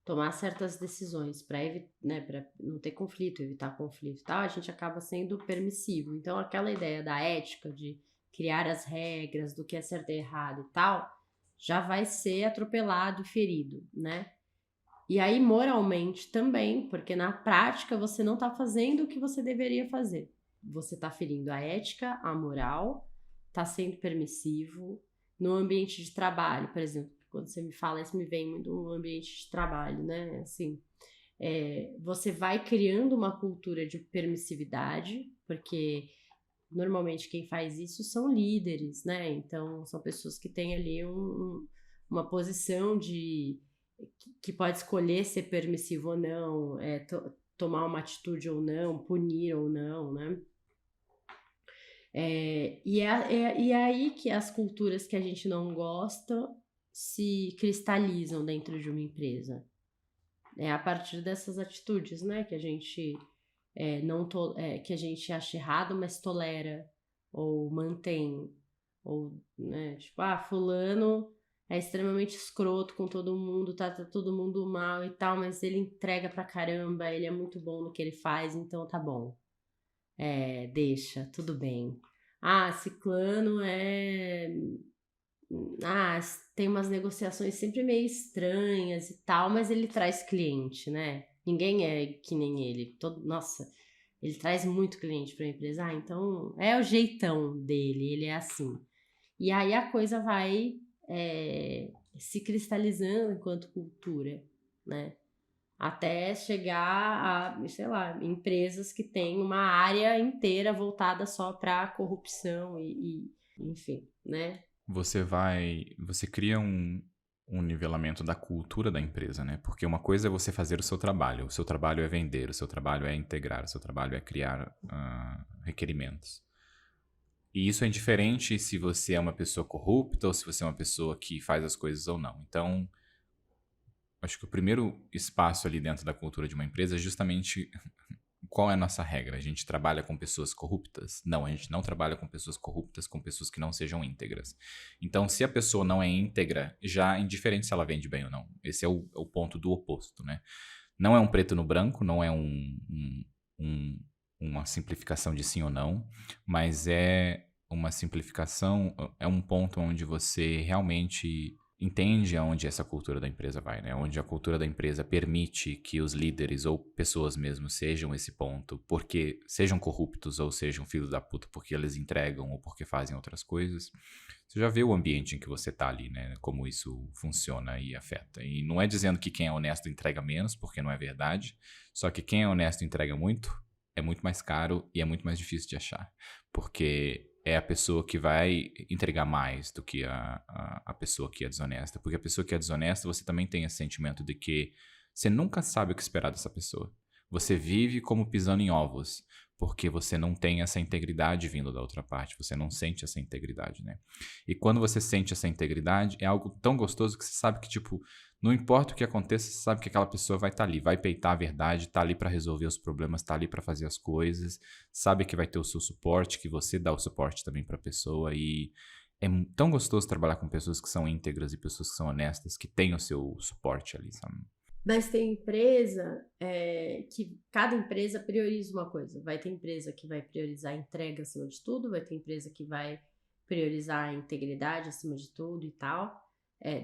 tomar certas decisões para né, para não ter conflito, evitar conflito e tal, a gente acaba sendo permissivo. Então, aquela ideia da ética, de criar as regras do que é certo e errado e tal, já vai ser atropelado e ferido, né? E aí, moralmente também, porque na prática você não está fazendo o que você deveria fazer. Você está ferindo a ética, a moral, está sendo permissivo. No ambiente de trabalho, por exemplo, quando você me fala isso, me vem muito no ambiente de trabalho, né? Assim, você vai criando uma cultura de permissividade, porque normalmente quem faz isso são líderes, né? Então, são pessoas que têm ali uma posição que pode escolher ser permissivo ou não, tomar uma atitude ou não, punir ou não, né? E é aí que as culturas que a gente não gosta se cristalizam dentro de uma empresa. É a partir dessas atitudes, né, que a gente que a gente acha errado, mas tolera ou mantém, ou, né, tipo, fulano é extremamente escroto com todo mundo, tá todo mundo mal e tal, mas ele entrega pra caramba, ele é muito bom no que ele faz, então tá bom. Deixa, tudo bem. Ciclano tem umas negociações sempre meio estranhas e tal, mas ele traz cliente, né? Ninguém é que nem ele. Nossa, ele traz muito cliente para a empresa. Então é o jeitão dele, ele é assim. E aí a coisa vai se cristalizando enquanto cultura, né? Até chegar a, sei lá, empresas que têm uma área inteira voltada só para corrupção enfim, né? Você cria um nivelamento da cultura da empresa, né? Porque uma coisa é você fazer o seu trabalho é vender, o seu trabalho é integrar, o seu trabalho é criar requerimentos. E isso é indiferente se você é uma pessoa corrupta ou se você é uma pessoa que faz as coisas ou não. Então, acho que o primeiro espaço ali dentro da cultura de uma empresa é justamente qual é a nossa regra. A gente trabalha com pessoas corruptas? Não, a gente não trabalha com pessoas corruptas, com pessoas que não sejam íntegras. Então, se a pessoa não é íntegra, já é indiferente se ela vende bem ou não. Esse é o ponto do oposto, né? Não é um preto no branco, não é uma simplificação de sim ou não, mas é uma simplificação, é um ponto onde você realmente entende aonde essa cultura da empresa vai, né? Onde a cultura da empresa permite que os líderes ou pessoas mesmo sejam esse ponto, porque sejam corruptos ou sejam filhos da puta porque eles entregam ou porque fazem outras coisas. Você já vê o ambiente em que você tá ali, né? Como isso funciona e afeta. E não é dizendo que quem é honesto entrega menos, porque não é verdade. Só que quem é honesto entrega muito, é muito mais caro e é muito mais difícil de achar. Porque é a pessoa que vai entregar mais do que a pessoa que é desonesta. Porque a pessoa que é desonesta, você também tem esse sentimento de que você nunca sabe o que esperar dessa pessoa. Você vive como pisando em ovos, porque você não tem essa integridade vindo da outra parte, você não sente essa integridade, né? E quando você sente essa integridade, é algo tão gostoso que você sabe que, tipo, não importa o que aconteça, você sabe que aquela pessoa vai estar ali, vai peitar a verdade, tá ali para resolver os problemas, tá ali para fazer as coisas, sabe que vai ter o seu suporte, que você dá o suporte também para a pessoa e é tão gostoso trabalhar com pessoas que são íntegras e pessoas que são honestas, que têm o seu suporte ali, sabe? Mas tem empresa que cada empresa prioriza uma coisa. Vai ter empresa que vai priorizar a entrega acima de tudo, vai ter empresa que vai priorizar a integridade acima de tudo e tal.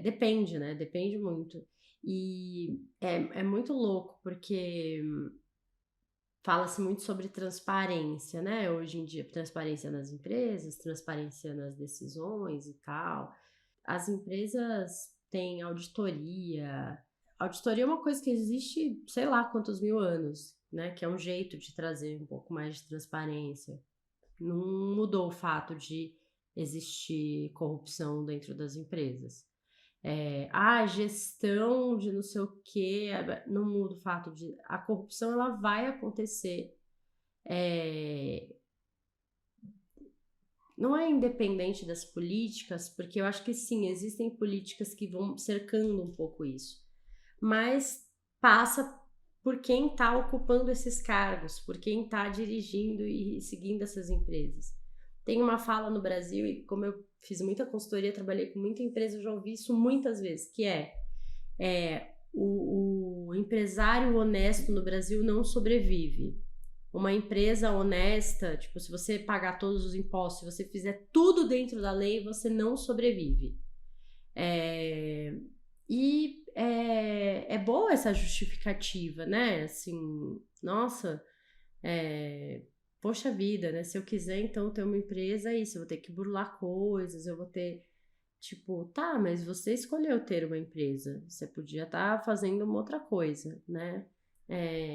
Depende, né? Depende muito. E é muito louco, porque fala-se muito sobre transparência, né? Hoje em dia, transparência nas empresas, transparência nas decisões e tal. As empresas têm auditoria. Auditoria é uma coisa que existe, sei lá quantos mil anos, né? Que é um jeito de trazer um pouco mais de transparência. Não mudou o fato de existir corrupção dentro das empresas. Gestão de não sei o que, não muda o fato de a corrupção ela vai acontecer. Não é independente das políticas, porque eu acho que sim, existem políticas que vão cercando um pouco isso, mas passa por quem está ocupando esses cargos, por quem está dirigindo e seguindo essas empresas. Tem uma fala no Brasil, e como eu fiz muita consultoria, trabalhei com muita empresa, eu já ouvi isso muitas vezes, que o empresário honesto no Brasil não sobrevive. Uma empresa honesta, tipo, se você pagar todos os impostos, se você fizer tudo dentro da lei, você não sobrevive. E é boa essa justificativa, né? Assim, nossa, poxa vida, né? Se eu quiser, então, ter uma empresa, é isso. Eu vou ter que burlar coisas, eu vou ter... Tipo, tá, mas você escolheu ter uma empresa. Você podia estar fazendo uma outra coisa, né?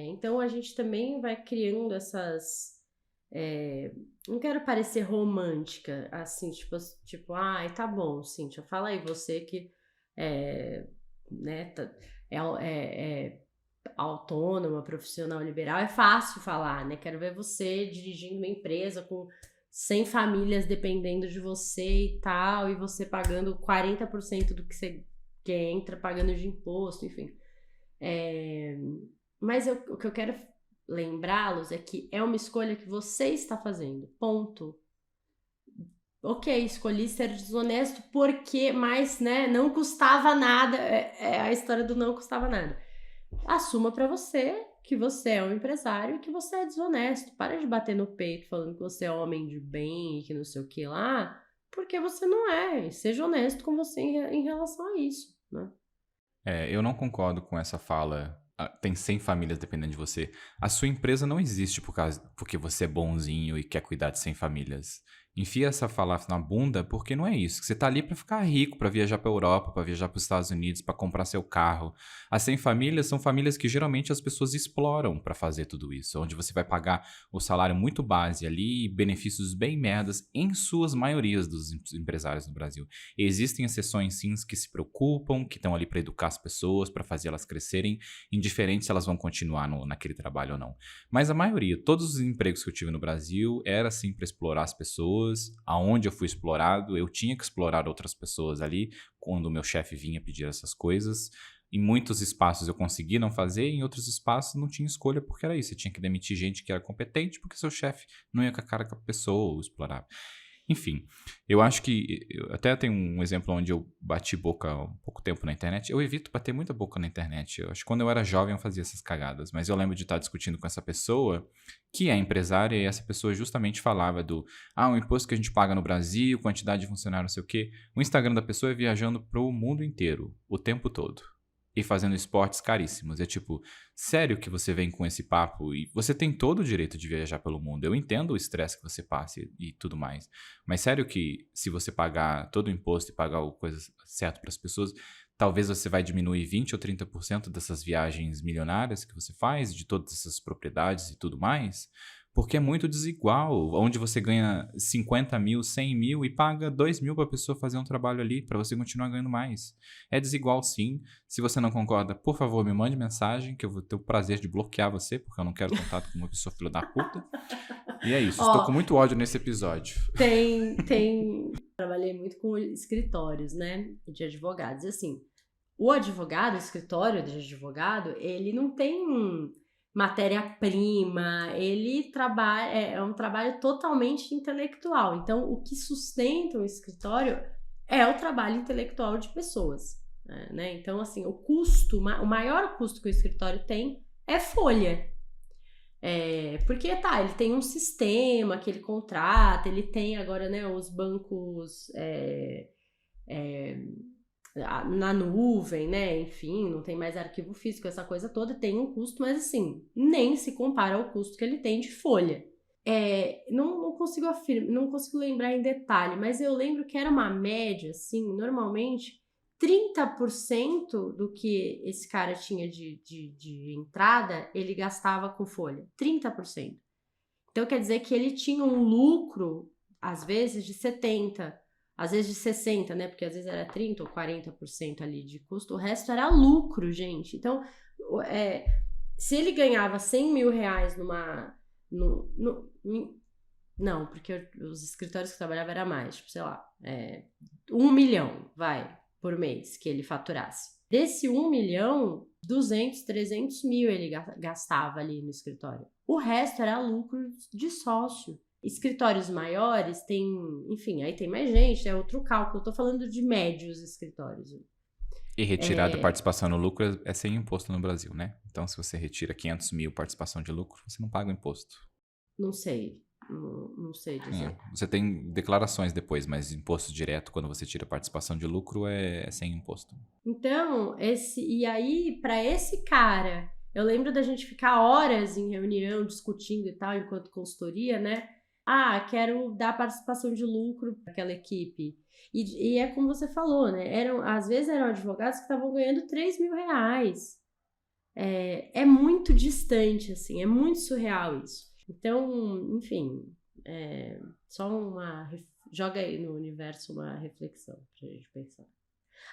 Então, a gente também vai criando essas... não quero parecer romântica, assim, tipo, ai, tá bom, Cíntia, fala aí você que né, é autônoma, profissional liberal, é fácil falar, né? Quero ver você dirigindo uma empresa com 100 famílias dependendo de você e tal, e você pagando 40% do que você entra pagando de imposto, enfim. Mas o que eu quero lembrá-los é que é uma escolha que você está fazendo, ponto. Ok, escolhi ser desonesto porque, mas, né, não custava nada, é a história do não custava nada. Assuma pra você que você é um empresário e que você é desonesto. Para de bater no peito falando que você é homem de bem e que não sei o que lá, porque você não é. E seja honesto com você em relação a isso, né? Eu não concordo com essa fala. Tem 100 famílias dependendo de você. A sua empresa não existe porque você é bonzinho e quer cuidar de 100 famílias. Enfia essa falácia na bunda, porque não é isso. Você tá ali pra ficar rico, pra viajar pra Europa, pra viajar pros Estados Unidos, pra comprar seu carro. As 100 famílias são famílias que geralmente as pessoas exploram pra fazer tudo isso, onde você vai pagar o salário muito base ali e benefícios bem merdas em suas maiorias dos empresários no Brasil. Existem exceções sim que se preocupam, que estão ali pra educar as pessoas, pra fazer elas crescerem, indiferente se elas vão continuar naquele trabalho ou não. Mas a maioria, todos os empregos que eu tive no Brasil, era assim pra explorar as pessoas. Aonde eu fui explorado, eu tinha que explorar outras pessoas ali, quando o meu chefe vinha pedir essas coisas. Em muitos espaços eu consegui não fazer, em outros espaços não tinha escolha, porque era isso. Você tinha que demitir gente que era competente, porque seu chefe não ia com a cara com a pessoa ou explorava. Enfim, eu acho que... Eu até tenho um exemplo onde eu bati boca há um pouco tempo na internet. Eu evito bater muita boca na internet. Eu acho que quando eu era jovem eu fazia essas cagadas. Mas eu lembro de estar discutindo com essa pessoa, que é empresária, e essa pessoa justamente falava o imposto que a gente paga no Brasil, quantidade de funcionário, não sei o quê. O Instagram da pessoa é viajando pro mundo inteiro, o tempo todo. E fazendo esportes caríssimos. É tipo, sério que você vem com esse papo? E você tem todo o direito de viajar pelo mundo. Eu entendo o estresse que você passa e tudo mais. Mas sério que se você pagar todo o imposto e pagar o coisa certo para as pessoas, talvez você vai diminuir 20 ou 30% dessas viagens milionárias que você faz, de todas essas propriedades e tudo mais? Porque é muito desigual, onde você ganha 50 mil, 100 mil e paga 2 mil para a pessoa fazer um trabalho ali, para você continuar ganhando mais. É desigual sim. Se você não concorda, por favor, me mande mensagem, que eu vou ter o prazer de bloquear você, porque eu não quero contato com uma pessoa filha da puta. E é isso, estou com muito ódio nesse episódio. Trabalhei muito com escritórios, né, de advogados. E assim, o advogado, o escritório de advogado, ele não tem matéria-prima, ele trabalha, é um trabalho totalmente intelectual. Então, o que sustenta o escritório é o trabalho intelectual de pessoas, né? Então, assim, o maior custo que o escritório tem é folha. Porque ele tem um sistema que ele contrata, ele tem agora, né, os bancos na nuvem, né? Enfim, não tem mais arquivo físico, essa coisa toda tem um custo, mas assim, nem se compara ao custo que ele tem de folha. Não consigo lembrar em detalhe, mas eu lembro que era uma média, assim, normalmente 30% do que esse cara tinha de entrada, ele gastava com folha. 30%. Então quer dizer que ele tinha um lucro, às vezes, de 70%. Às vezes de 60%, né? Porque às vezes era 30% ou 40% ali de custo. O resto era lucro, gente. Então, se ele ganhava 100 mil reais não, porque os escritórios que eu trabalhava era mais. Tipo, sei lá, 1 milhão, por mês que ele faturasse. Desse 1 milhão, 200, 300 mil ele gastava ali no escritório. O resto era lucro de sócio. Escritórios maiores tem, enfim, aí tem mais gente, é outro cálculo. Eu tô falando de médios escritórios. E retirar da participação no lucro é sem imposto no Brasil, né? Então, se você retira 500 mil participação de lucro, você não paga o imposto. Não sei. Não sei dizer. Você tem declarações depois, mas imposto direto, quando você tira participação de lucro, é sem imposto. Então, e aí, para esse cara, eu lembro da gente ficar horas em reunião discutindo e tal, enquanto consultoria, né? Ah, quero dar participação de lucro para aquela equipe. E é como você falou, né? Às vezes eram advogados que estavam ganhando 3 mil reais. É muito distante, assim, é muito surreal isso. Então, enfim, só joga aí no universo uma reflexão pra gente pensar.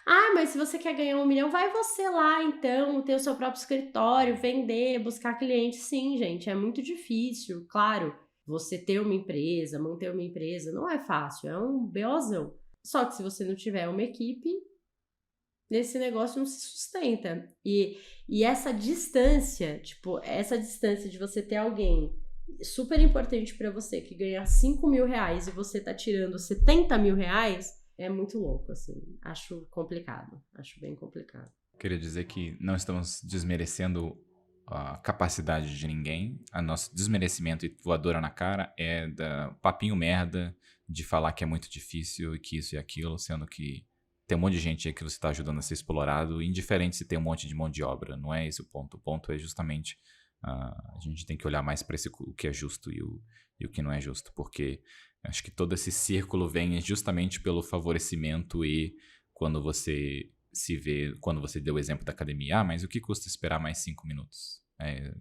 Ah, mas se você quer ganhar 1 milhão, vai você lá, então, ter o seu próprio escritório, vender, buscar clientes. Sim, gente, é muito difícil, claro. Você ter uma empresa, manter uma empresa, não é fácil, é um BOzão. Só que se você não tiver uma equipe, esse negócio não se sustenta. E essa distância, tipo, essa distância de você ter alguém super importante pra você que ganha 5 mil reais e você tá tirando 70 mil reais, é muito louco, assim. Acho complicado. Acho bem complicado. Queria dizer que não estamos desmerecendo a capacidade de ninguém. A nosso desmerecimento e voadora na cara é da papinho merda de falar que é muito difícil e que isso e aquilo, sendo que tem um monte de gente aí que você está ajudando a ser explorado, indiferente se tem um monte de mão de obra. Não é esse o ponto. O ponto é justamente a gente tem que olhar mais para o que é justo e o que não é justo, porque acho que todo esse círculo vem justamente pelo favorecimento e quando você quando você deu o exemplo da academia, mas o que custa esperar mais 5 minutos?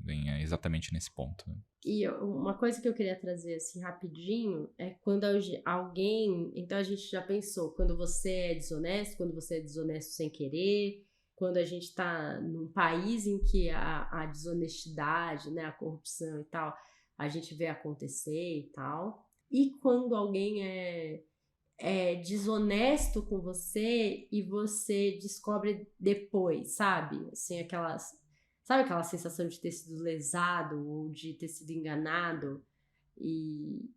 Vem exatamente nesse ponto. Né? E uma coisa que eu queria trazer assim rapidinho é quando alguém. Então a gente já pensou, quando você é desonesto sem querer, quando a gente está num país em que a desonestidade, né, a corrupção e tal, a gente vê acontecer e tal. E quando alguém é desonesto com você e você descobre depois, sabe? Assim, sabe aquela sensação de ter sido lesado ou de ter sido enganado e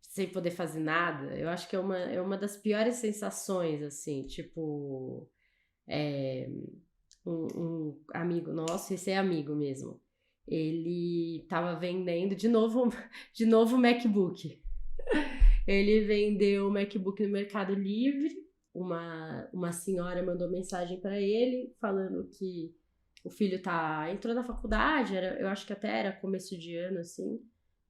sem poder fazer nada? Eu acho que é uma das piores sensações, assim, tipo, um amigo nosso, esse é amigo mesmo, ele tava vendendo de novo o MacBook. Ele vendeu o MacBook no Mercado Livre. Uma senhora mandou mensagem para ele falando que o filho entrou na faculdade, eu acho que até era começo de ano, assim.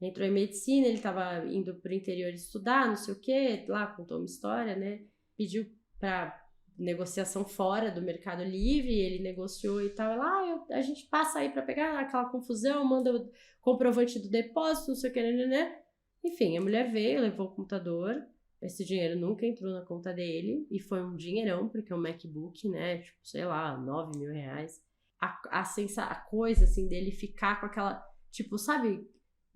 Entrou em medicina, ele estava indo pro interior estudar, não sei o quê, lá contou uma história, né? Pediu para negociação fora do Mercado Livre, ele negociou e tal. Ela, a gente passa aí para pegar aquela confusão, manda o comprovante do depósito, não sei o que, né? Enfim, a mulher veio, levou o computador, esse dinheiro nunca entrou na conta dele, e foi um dinheirão, porque é um MacBook, né, tipo, sei lá, 9 mil reais. A coisa, assim, dele ficar com aquela, tipo, sabe,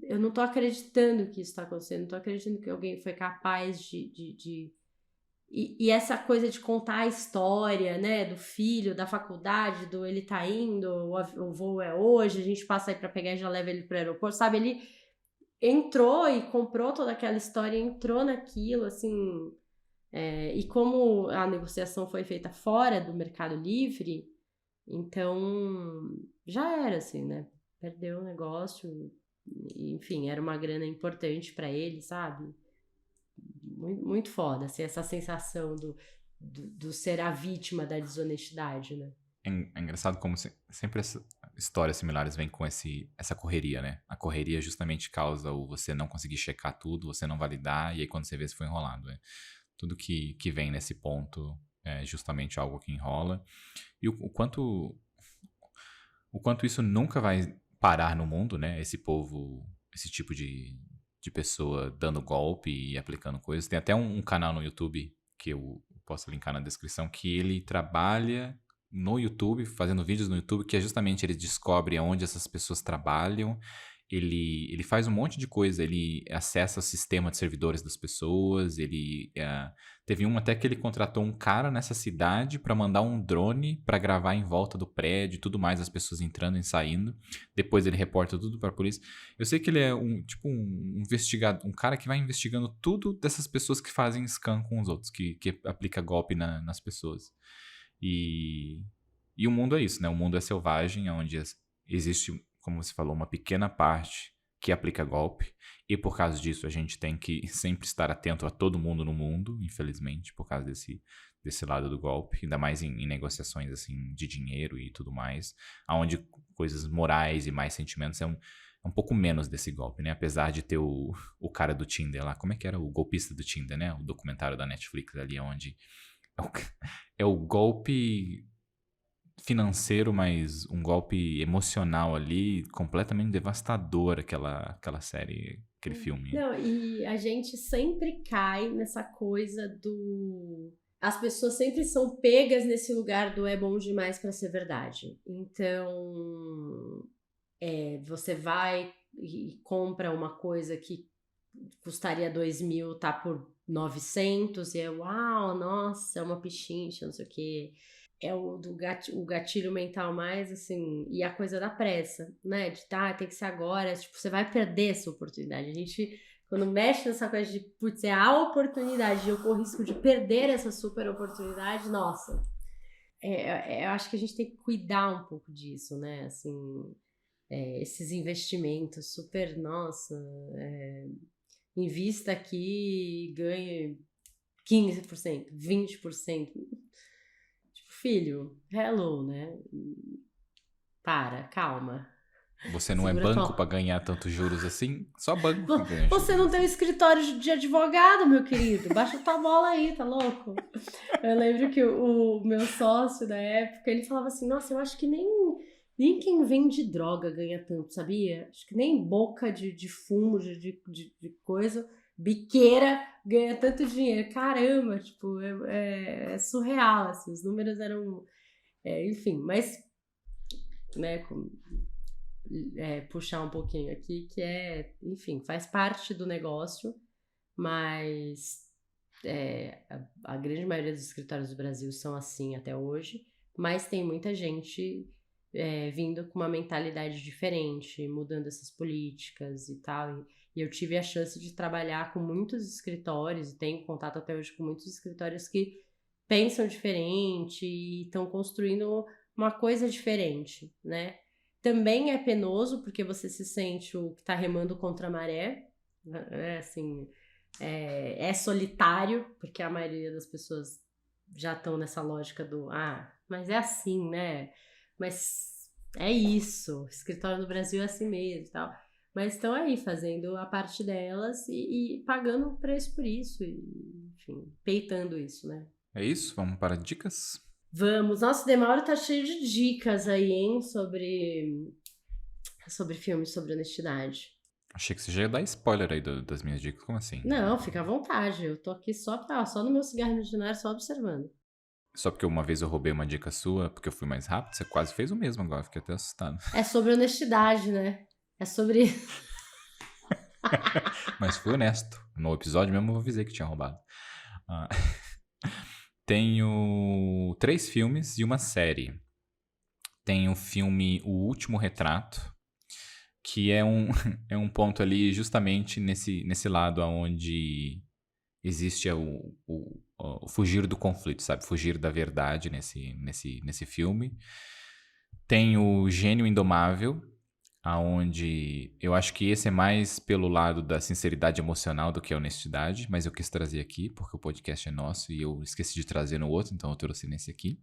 eu não tô acreditando que isso tá acontecendo, não tô acreditando que alguém foi capaz e essa coisa de contar a história, né, do filho, da faculdade, do ele tá indo, o voo é hoje, a gente passa aí pra pegar e já leva ele pro aeroporto, sabe, ele entrou e comprou toda aquela história, entrou naquilo, assim, e como a negociação foi feita fora do Mercado Livre, então já era, assim, né? Perdeu o negócio, enfim, era uma grana importante pra ele, sabe? Muito, muito foda, assim, essa sensação do ser a vítima da desonestidade, né? É engraçado como sempre essas histórias similares vêm com essa correria, né? A correria justamente causa o você não conseguir checar tudo, você não validar, e aí quando você vê se foi enrolado. Né? Tudo que vem nesse ponto é justamente algo que enrola. E o quanto isso nunca vai parar no mundo, né? Esse povo, esse tipo de pessoa dando golpe e aplicando coisas. Tem até um canal no YouTube que eu posso linkar na descrição, que ele trabalha no YouTube, fazendo vídeos no YouTube, que é justamente ele descobre onde essas pessoas trabalham, ele faz um monte de coisa, ele acessa o sistema de servidores das pessoas, teve até que ele contratou um cara nessa cidade para mandar um drone para gravar em volta do prédio e tudo mais, as pessoas entrando e saindo, depois ele reporta tudo para a polícia. Eu sei que ele é um investigador, um cara que vai investigando tudo dessas pessoas que fazem scam com os outros, que aplica golpe nas pessoas. E o mundo é isso, né? O mundo é selvagem, onde existe, como você falou, uma pequena parte que aplica golpe. E por causa disso, a gente tem que sempre estar atento a todo mundo no mundo, infelizmente, por causa desse lado do golpe. Ainda mais em negociações, assim, de dinheiro e tudo mais. Onde coisas morais e mais sentimentos é um pouco menos desse golpe, né? Apesar de ter o cara do Tinder lá. Como é que era? O golpista do Tinder, né? O documentário da Netflix ali, onde é o golpe financeiro, mas um golpe emocional ali, completamente devastador, aquela série, aquele filme. Não, e a gente sempre cai nessa coisa do... As pessoas sempre são pegas nesse lugar do é bom demais pra ser verdade. Então, você vai e compra uma coisa que custaria 2.000, tá por 900, e uau, nossa, é uma pichincha, não sei o quê. É o gatilho mental mais, assim, e a coisa da pressa, né? De tem que ser agora, tipo, você vai perder essa oportunidade. A gente, quando mexe nessa coisa de, putz, é a oportunidade, e eu corro risco de perder essa super oportunidade, nossa. Eu acho que a gente tem que cuidar um pouco disso, né? Assim, esses investimentos super, nossa, invista aqui e ganhe 15%, 20%. Tipo, filho, hello, né? Calma. Você não é Segura banco tua... pra ganhar tantos juros assim? Só banco que ganha Você juros não tem um assim. escritório de advogado, meu querido. Baixa tua bola aí, tá louco? Eu lembro que o meu sócio da época, ele falava assim, nossa, eu acho que nem quem vende droga ganha tanto, sabia? Acho que nem boca de fumo, de coisa, biqueira ganha tanto dinheiro. Caramba, tipo, é surreal, assim, os números eram... enfim, mas, né, puxar um pouquinho aqui, que enfim, faz parte do negócio, mas a grande maioria dos escritórios do Brasil são assim até hoje, mas tem muita gente vindo com uma mentalidade diferente, mudando essas políticas e tal, e eu tive a chance de trabalhar com muitos escritórios, e tenho contato até hoje com muitos escritórios que pensam diferente e estão construindo uma coisa diferente, né? Também é penoso, porque você se sente o que tá remando contra a maré, né? Assim, é solitário, porque a maioria das pessoas já estão nessa lógica do mas é assim, né? Mas é isso, o escritório no Brasil é assim mesmo e tal. Mas estão aí fazendo a parte delas e pagando o preço por isso, e, enfim, peitando isso, né? É isso? Vamos para dicas? Vamos. Nossa, o Demauro tá cheio de dicas aí, hein? Sobre filmes, sobre honestidade. Achei que você já ia dar spoiler aí das minhas dicas. Como assim? Não, fica à vontade. Eu tô aqui só no meu cigarro imaginário, só observando. Só porque uma vez eu roubei uma dica sua, porque eu fui mais rápido, você quase fez o mesmo agora, fiquei até assustado. É sobre honestidade, né? É sobre... Mas fui honesto. No episódio mesmo eu avisei que tinha roubado. Tenho 3 filmes e uma série. Tem o filme O Último Retrato, que é é um ponto ali justamente nesse lado onde existe o fugir do conflito, sabe? Fugir da verdade nesse filme. Tem o Gênio Indomável, aonde eu acho que esse é mais pelo lado da sinceridade emocional do que a honestidade, mas eu quis trazer aqui porque o podcast é nosso e eu esqueci de trazer no outro, então eu trouxe nesse aqui,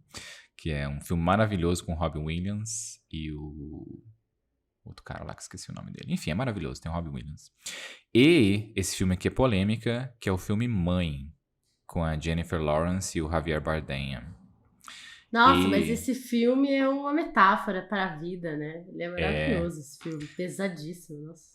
que é um filme maravilhoso com Robin Williams e o outro cara lá que esqueci o nome dele. Enfim, é maravilhoso, tem o Robin Williams. E esse filme aqui é polêmica, que é o filme Mãe, com a Jennifer Lawrence e o Javier Bardem. Nossa, mas esse filme é uma metáfora para a vida, né? Ele é maravilhoso, esse filme. Pesadíssimo, nossa.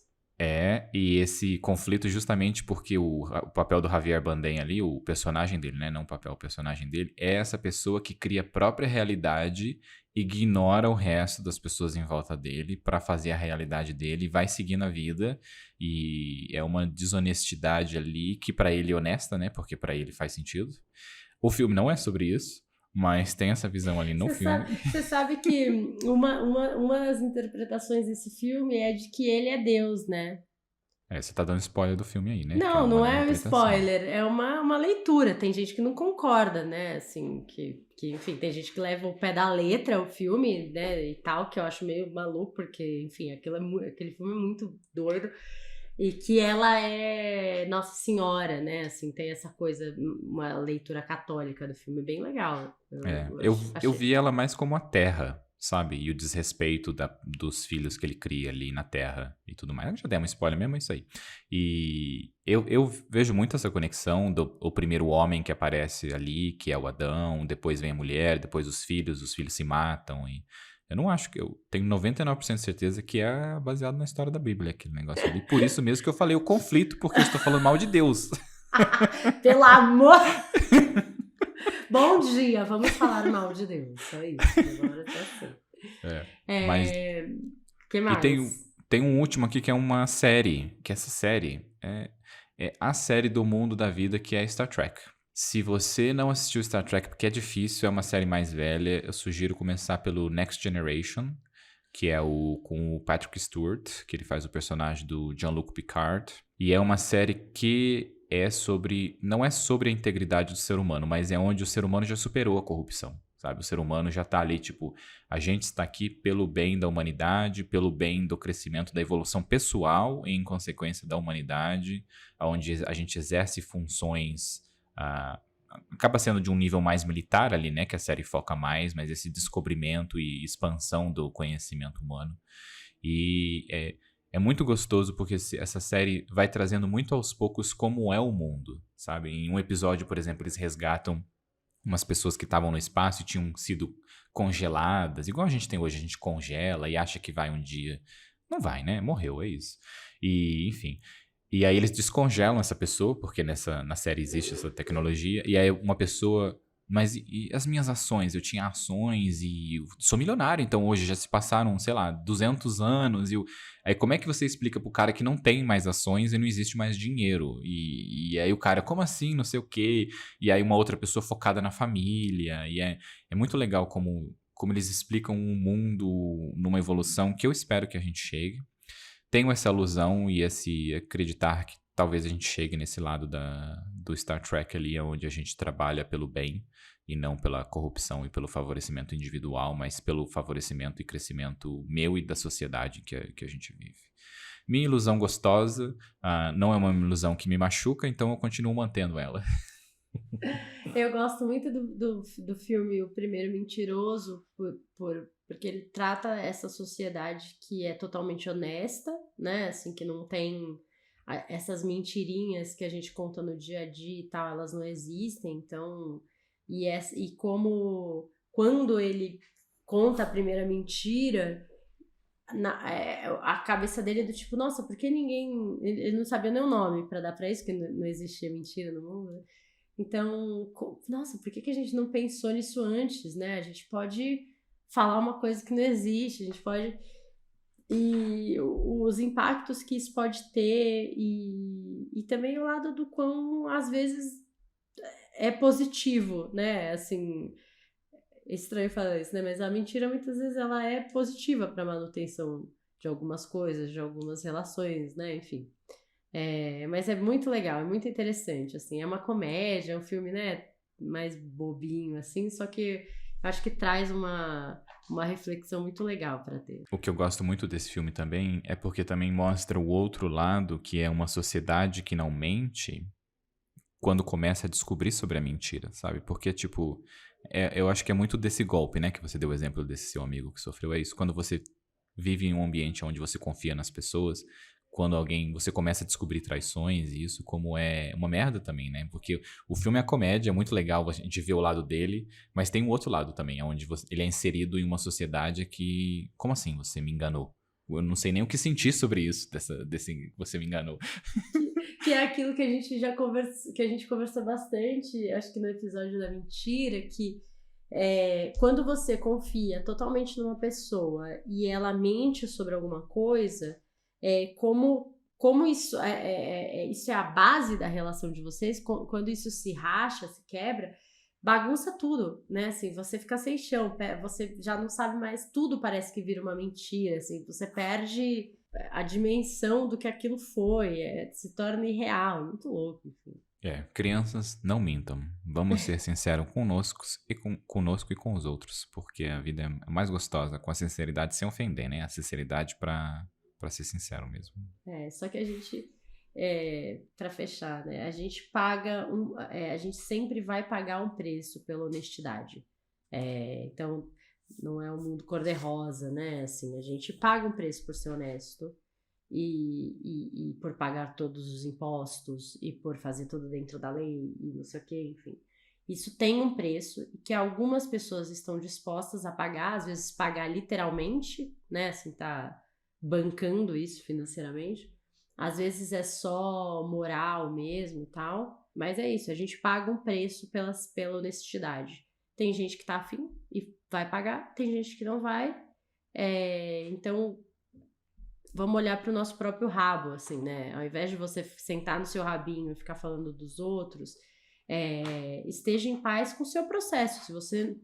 E esse conflito justamente porque o papel do Javier Bardem ali, o personagem dele, né? Não o papel, o personagem dele, é essa pessoa que cria a própria realidade, ignora o resto das pessoas em volta dele para fazer a realidade dele, vai seguindo a vida e é uma desonestidade ali que para ele é honesta, né? Porque para ele faz sentido. O filme não é sobre isso, mas tem essa visão ali no filme. Você sabe que uma das interpretações desse filme é de que ele é Deus, né? Você tá dando spoiler do filme aí, né? Que é Não, uma não é um interpretação. spoiler, é uma leitura. Tem gente que não concorda, né? Assim, enfim, tem gente que leva o pé da letra o filme, né? E tal, que eu acho meio maluco, porque, enfim, aquele filme é muito doido. E que ela é Nossa Senhora, né? Assim, tem essa coisa, uma leitura católica do filme bem legal. Eu Achei. vi ela mais como a Terra, sabe? E o desrespeito dos filhos que ele cria ali na Terra e tudo mais. Eu já dei um spoiler mesmo, é isso aí. E eu vejo muito essa conexão do o primeiro homem que aparece ali, que é o Adão, depois vem a mulher, depois os filhos se matam. E eu não acho que. Eu tenho 99% de certeza que é baseado na história da Bíblia, aquele negócio ali. Por isso mesmo que eu falei o conflito, porque eu estou falando mal de Deus. Pelo amor! Bom dia, vamos falar mal de Deus. É isso, agora tá assim. É. Mas Que E mais? tem um último aqui que é uma série, que essa série é a série do mundo da vida que é Star Trek. Se você não assistiu Star Trek, porque é difícil, é uma série mais velha, eu sugiro começar pelo Next Generation, que é o com o Patrick Stewart, que ele faz o personagem do Jean-Luc Picard. E é uma série que não é sobre a integridade do ser humano, mas é onde o ser humano já superou a corrupção, sabe? O ser humano já tá ali, tipo, a gente está aqui pelo bem da humanidade, pelo bem do crescimento da evolução pessoal e, em consequência, da humanidade, onde a gente exerce funções. ah, Acaba sendo de um nível mais militar ali, né? Que a série foca mais, mas esse descobrimento e expansão do conhecimento humano. E é muito gostoso porque essa série vai trazendo muito aos poucos como é o mundo, sabe? Em um episódio, por exemplo, eles resgatam umas pessoas que estavam no espaço e tinham sido congeladas, igual a gente tem hoje, a gente congela e acha que vai um dia. Não vai, né? Morreu, é isso. E, enfim. E aí eles descongelam essa pessoa, porque na série existe essa tecnologia, e aí uma pessoa. Mas e as minhas ações? Eu tinha ações e eu sou milionário, então hoje já se passaram, sei lá, 200 anos. Aí como é que você explica pro cara que não tem mais ações e não existe mais dinheiro? E aí o cara, como assim? Não sei o quê. E aí uma outra pessoa focada na família. E é muito legal como eles explicam um mundo numa evolução que eu espero que a gente chegue. Tenho essa alusão e esse acreditar que talvez a gente chegue nesse lado do Star Trek ali, onde a gente trabalha pelo bem e não pela corrupção e pelo favorecimento individual, mas pelo favorecimento e crescimento meu e da sociedade que a gente vive. Minha ilusão gostosa não é uma ilusão que me machuca, então eu continuo mantendo ela. Eu gosto muito do filme O Primeiro Mentiroso, porque ele trata essa sociedade que é totalmente honesta, né? Assim, que não tem essas mentirinhas que a gente conta no dia a dia e tal, elas não existem. Então, e como quando ele conta a primeira mentira, a cabeça dele é do tipo, nossa, por que ninguém. Ele não sabia nem o nome pra dar pra isso, porque não existia mentira no mundo, né? Então, nossa, por que a gente não pensou nisso antes, né? A gente pode falar uma coisa que não existe, a gente pode. E os impactos que isso pode ter, e também o lado do quão, às vezes, é positivo, né? Assim, é estranho falar isso, né? Mas a mentira, muitas vezes, ela é positiva para manutenção de algumas coisas, de algumas relações, né? Enfim. Mas é muito legal, é muito interessante, assim, é uma comédia, é um filme, né, mais bobinho, assim, só que acho que traz uma reflexão muito legal para ter. O que eu gosto muito desse filme também é porque também mostra o outro lado, que é uma sociedade que não mente, quando começa a descobrir sobre a mentira, sabe? Porque, tipo, eu acho que é muito desse golpe, né? Que você deu o exemplo desse seu amigo que sofreu. É isso. Quando você vive em um ambiente onde você confia nas pessoas, quando você começa a descobrir traições e isso, como é uma merda também, né? Porque o filme é comédia, é muito legal a gente ver o lado dele, mas tem um outro lado também, onde ele é inserido em uma sociedade que. Como assim você me enganou? Eu não sei nem o que sentir sobre isso, desse você me enganou. Que é aquilo que a gente já que a gente conversou bastante, acho que no episódio da mentira, que quando você confia totalmente numa pessoa e ela mente sobre alguma coisa, como isso isso é a base da relação de vocês, quando isso se racha, se quebra, bagunça tudo, né? Assim, você fica sem chão, você já não sabe mais, tudo parece que vira uma mentira, assim, você perde a dimensão do que aquilo foi, se torna irreal, muito louco, enfim. Crianças, não mintam. Vamos ser sinceros conosco e com os outros, porque a vida é mais gostosa com a sinceridade sem ofender, né? A sinceridade pra ser sincero mesmo. Só que a gente, para fechar, né? A gente paga a gente sempre vai pagar um preço pela honestidade. Então, não é um mundo cor-de-rosa, né? Assim, a gente paga um preço por ser honesto e por pagar todos os impostos e por fazer tudo dentro da lei e não sei o que, enfim. Isso tem um preço e que algumas pessoas estão dispostas a pagar, às vezes pagar literalmente, né? Assim, tá bancando isso financeiramente. Às vezes é só moral mesmo e tal. Mas é isso, a gente paga um preço pela honestidade. Tem gente que tá afim e vai pagar, tem gente que não vai. Então, vamos olhar pro nosso próprio rabo, assim, né? Ao invés de você sentar no seu rabinho e ficar falando dos outros, esteja em paz com o seu processo. Se você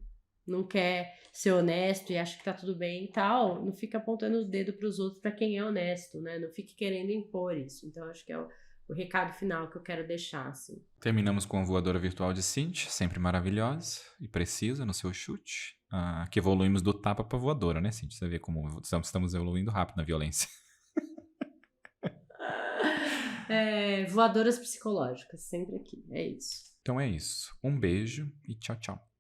não quer ser honesto e acha que tá tudo bem e tal, não fica apontando o dedo pros outros pra quem é honesto, né? Não fique querendo impor isso. Então, acho que é o recado final que eu quero deixar, assim. Terminamos com a voadora virtual de Cintia, sempre maravilhosa e precisa no seu chute. Que evoluímos do tapa pra voadora, né, Cintia? Você vê como estamos evoluindo rápido na violência. Voadoras psicológicas, sempre aqui. É isso. Então é isso. Um beijo e tchau, tchau.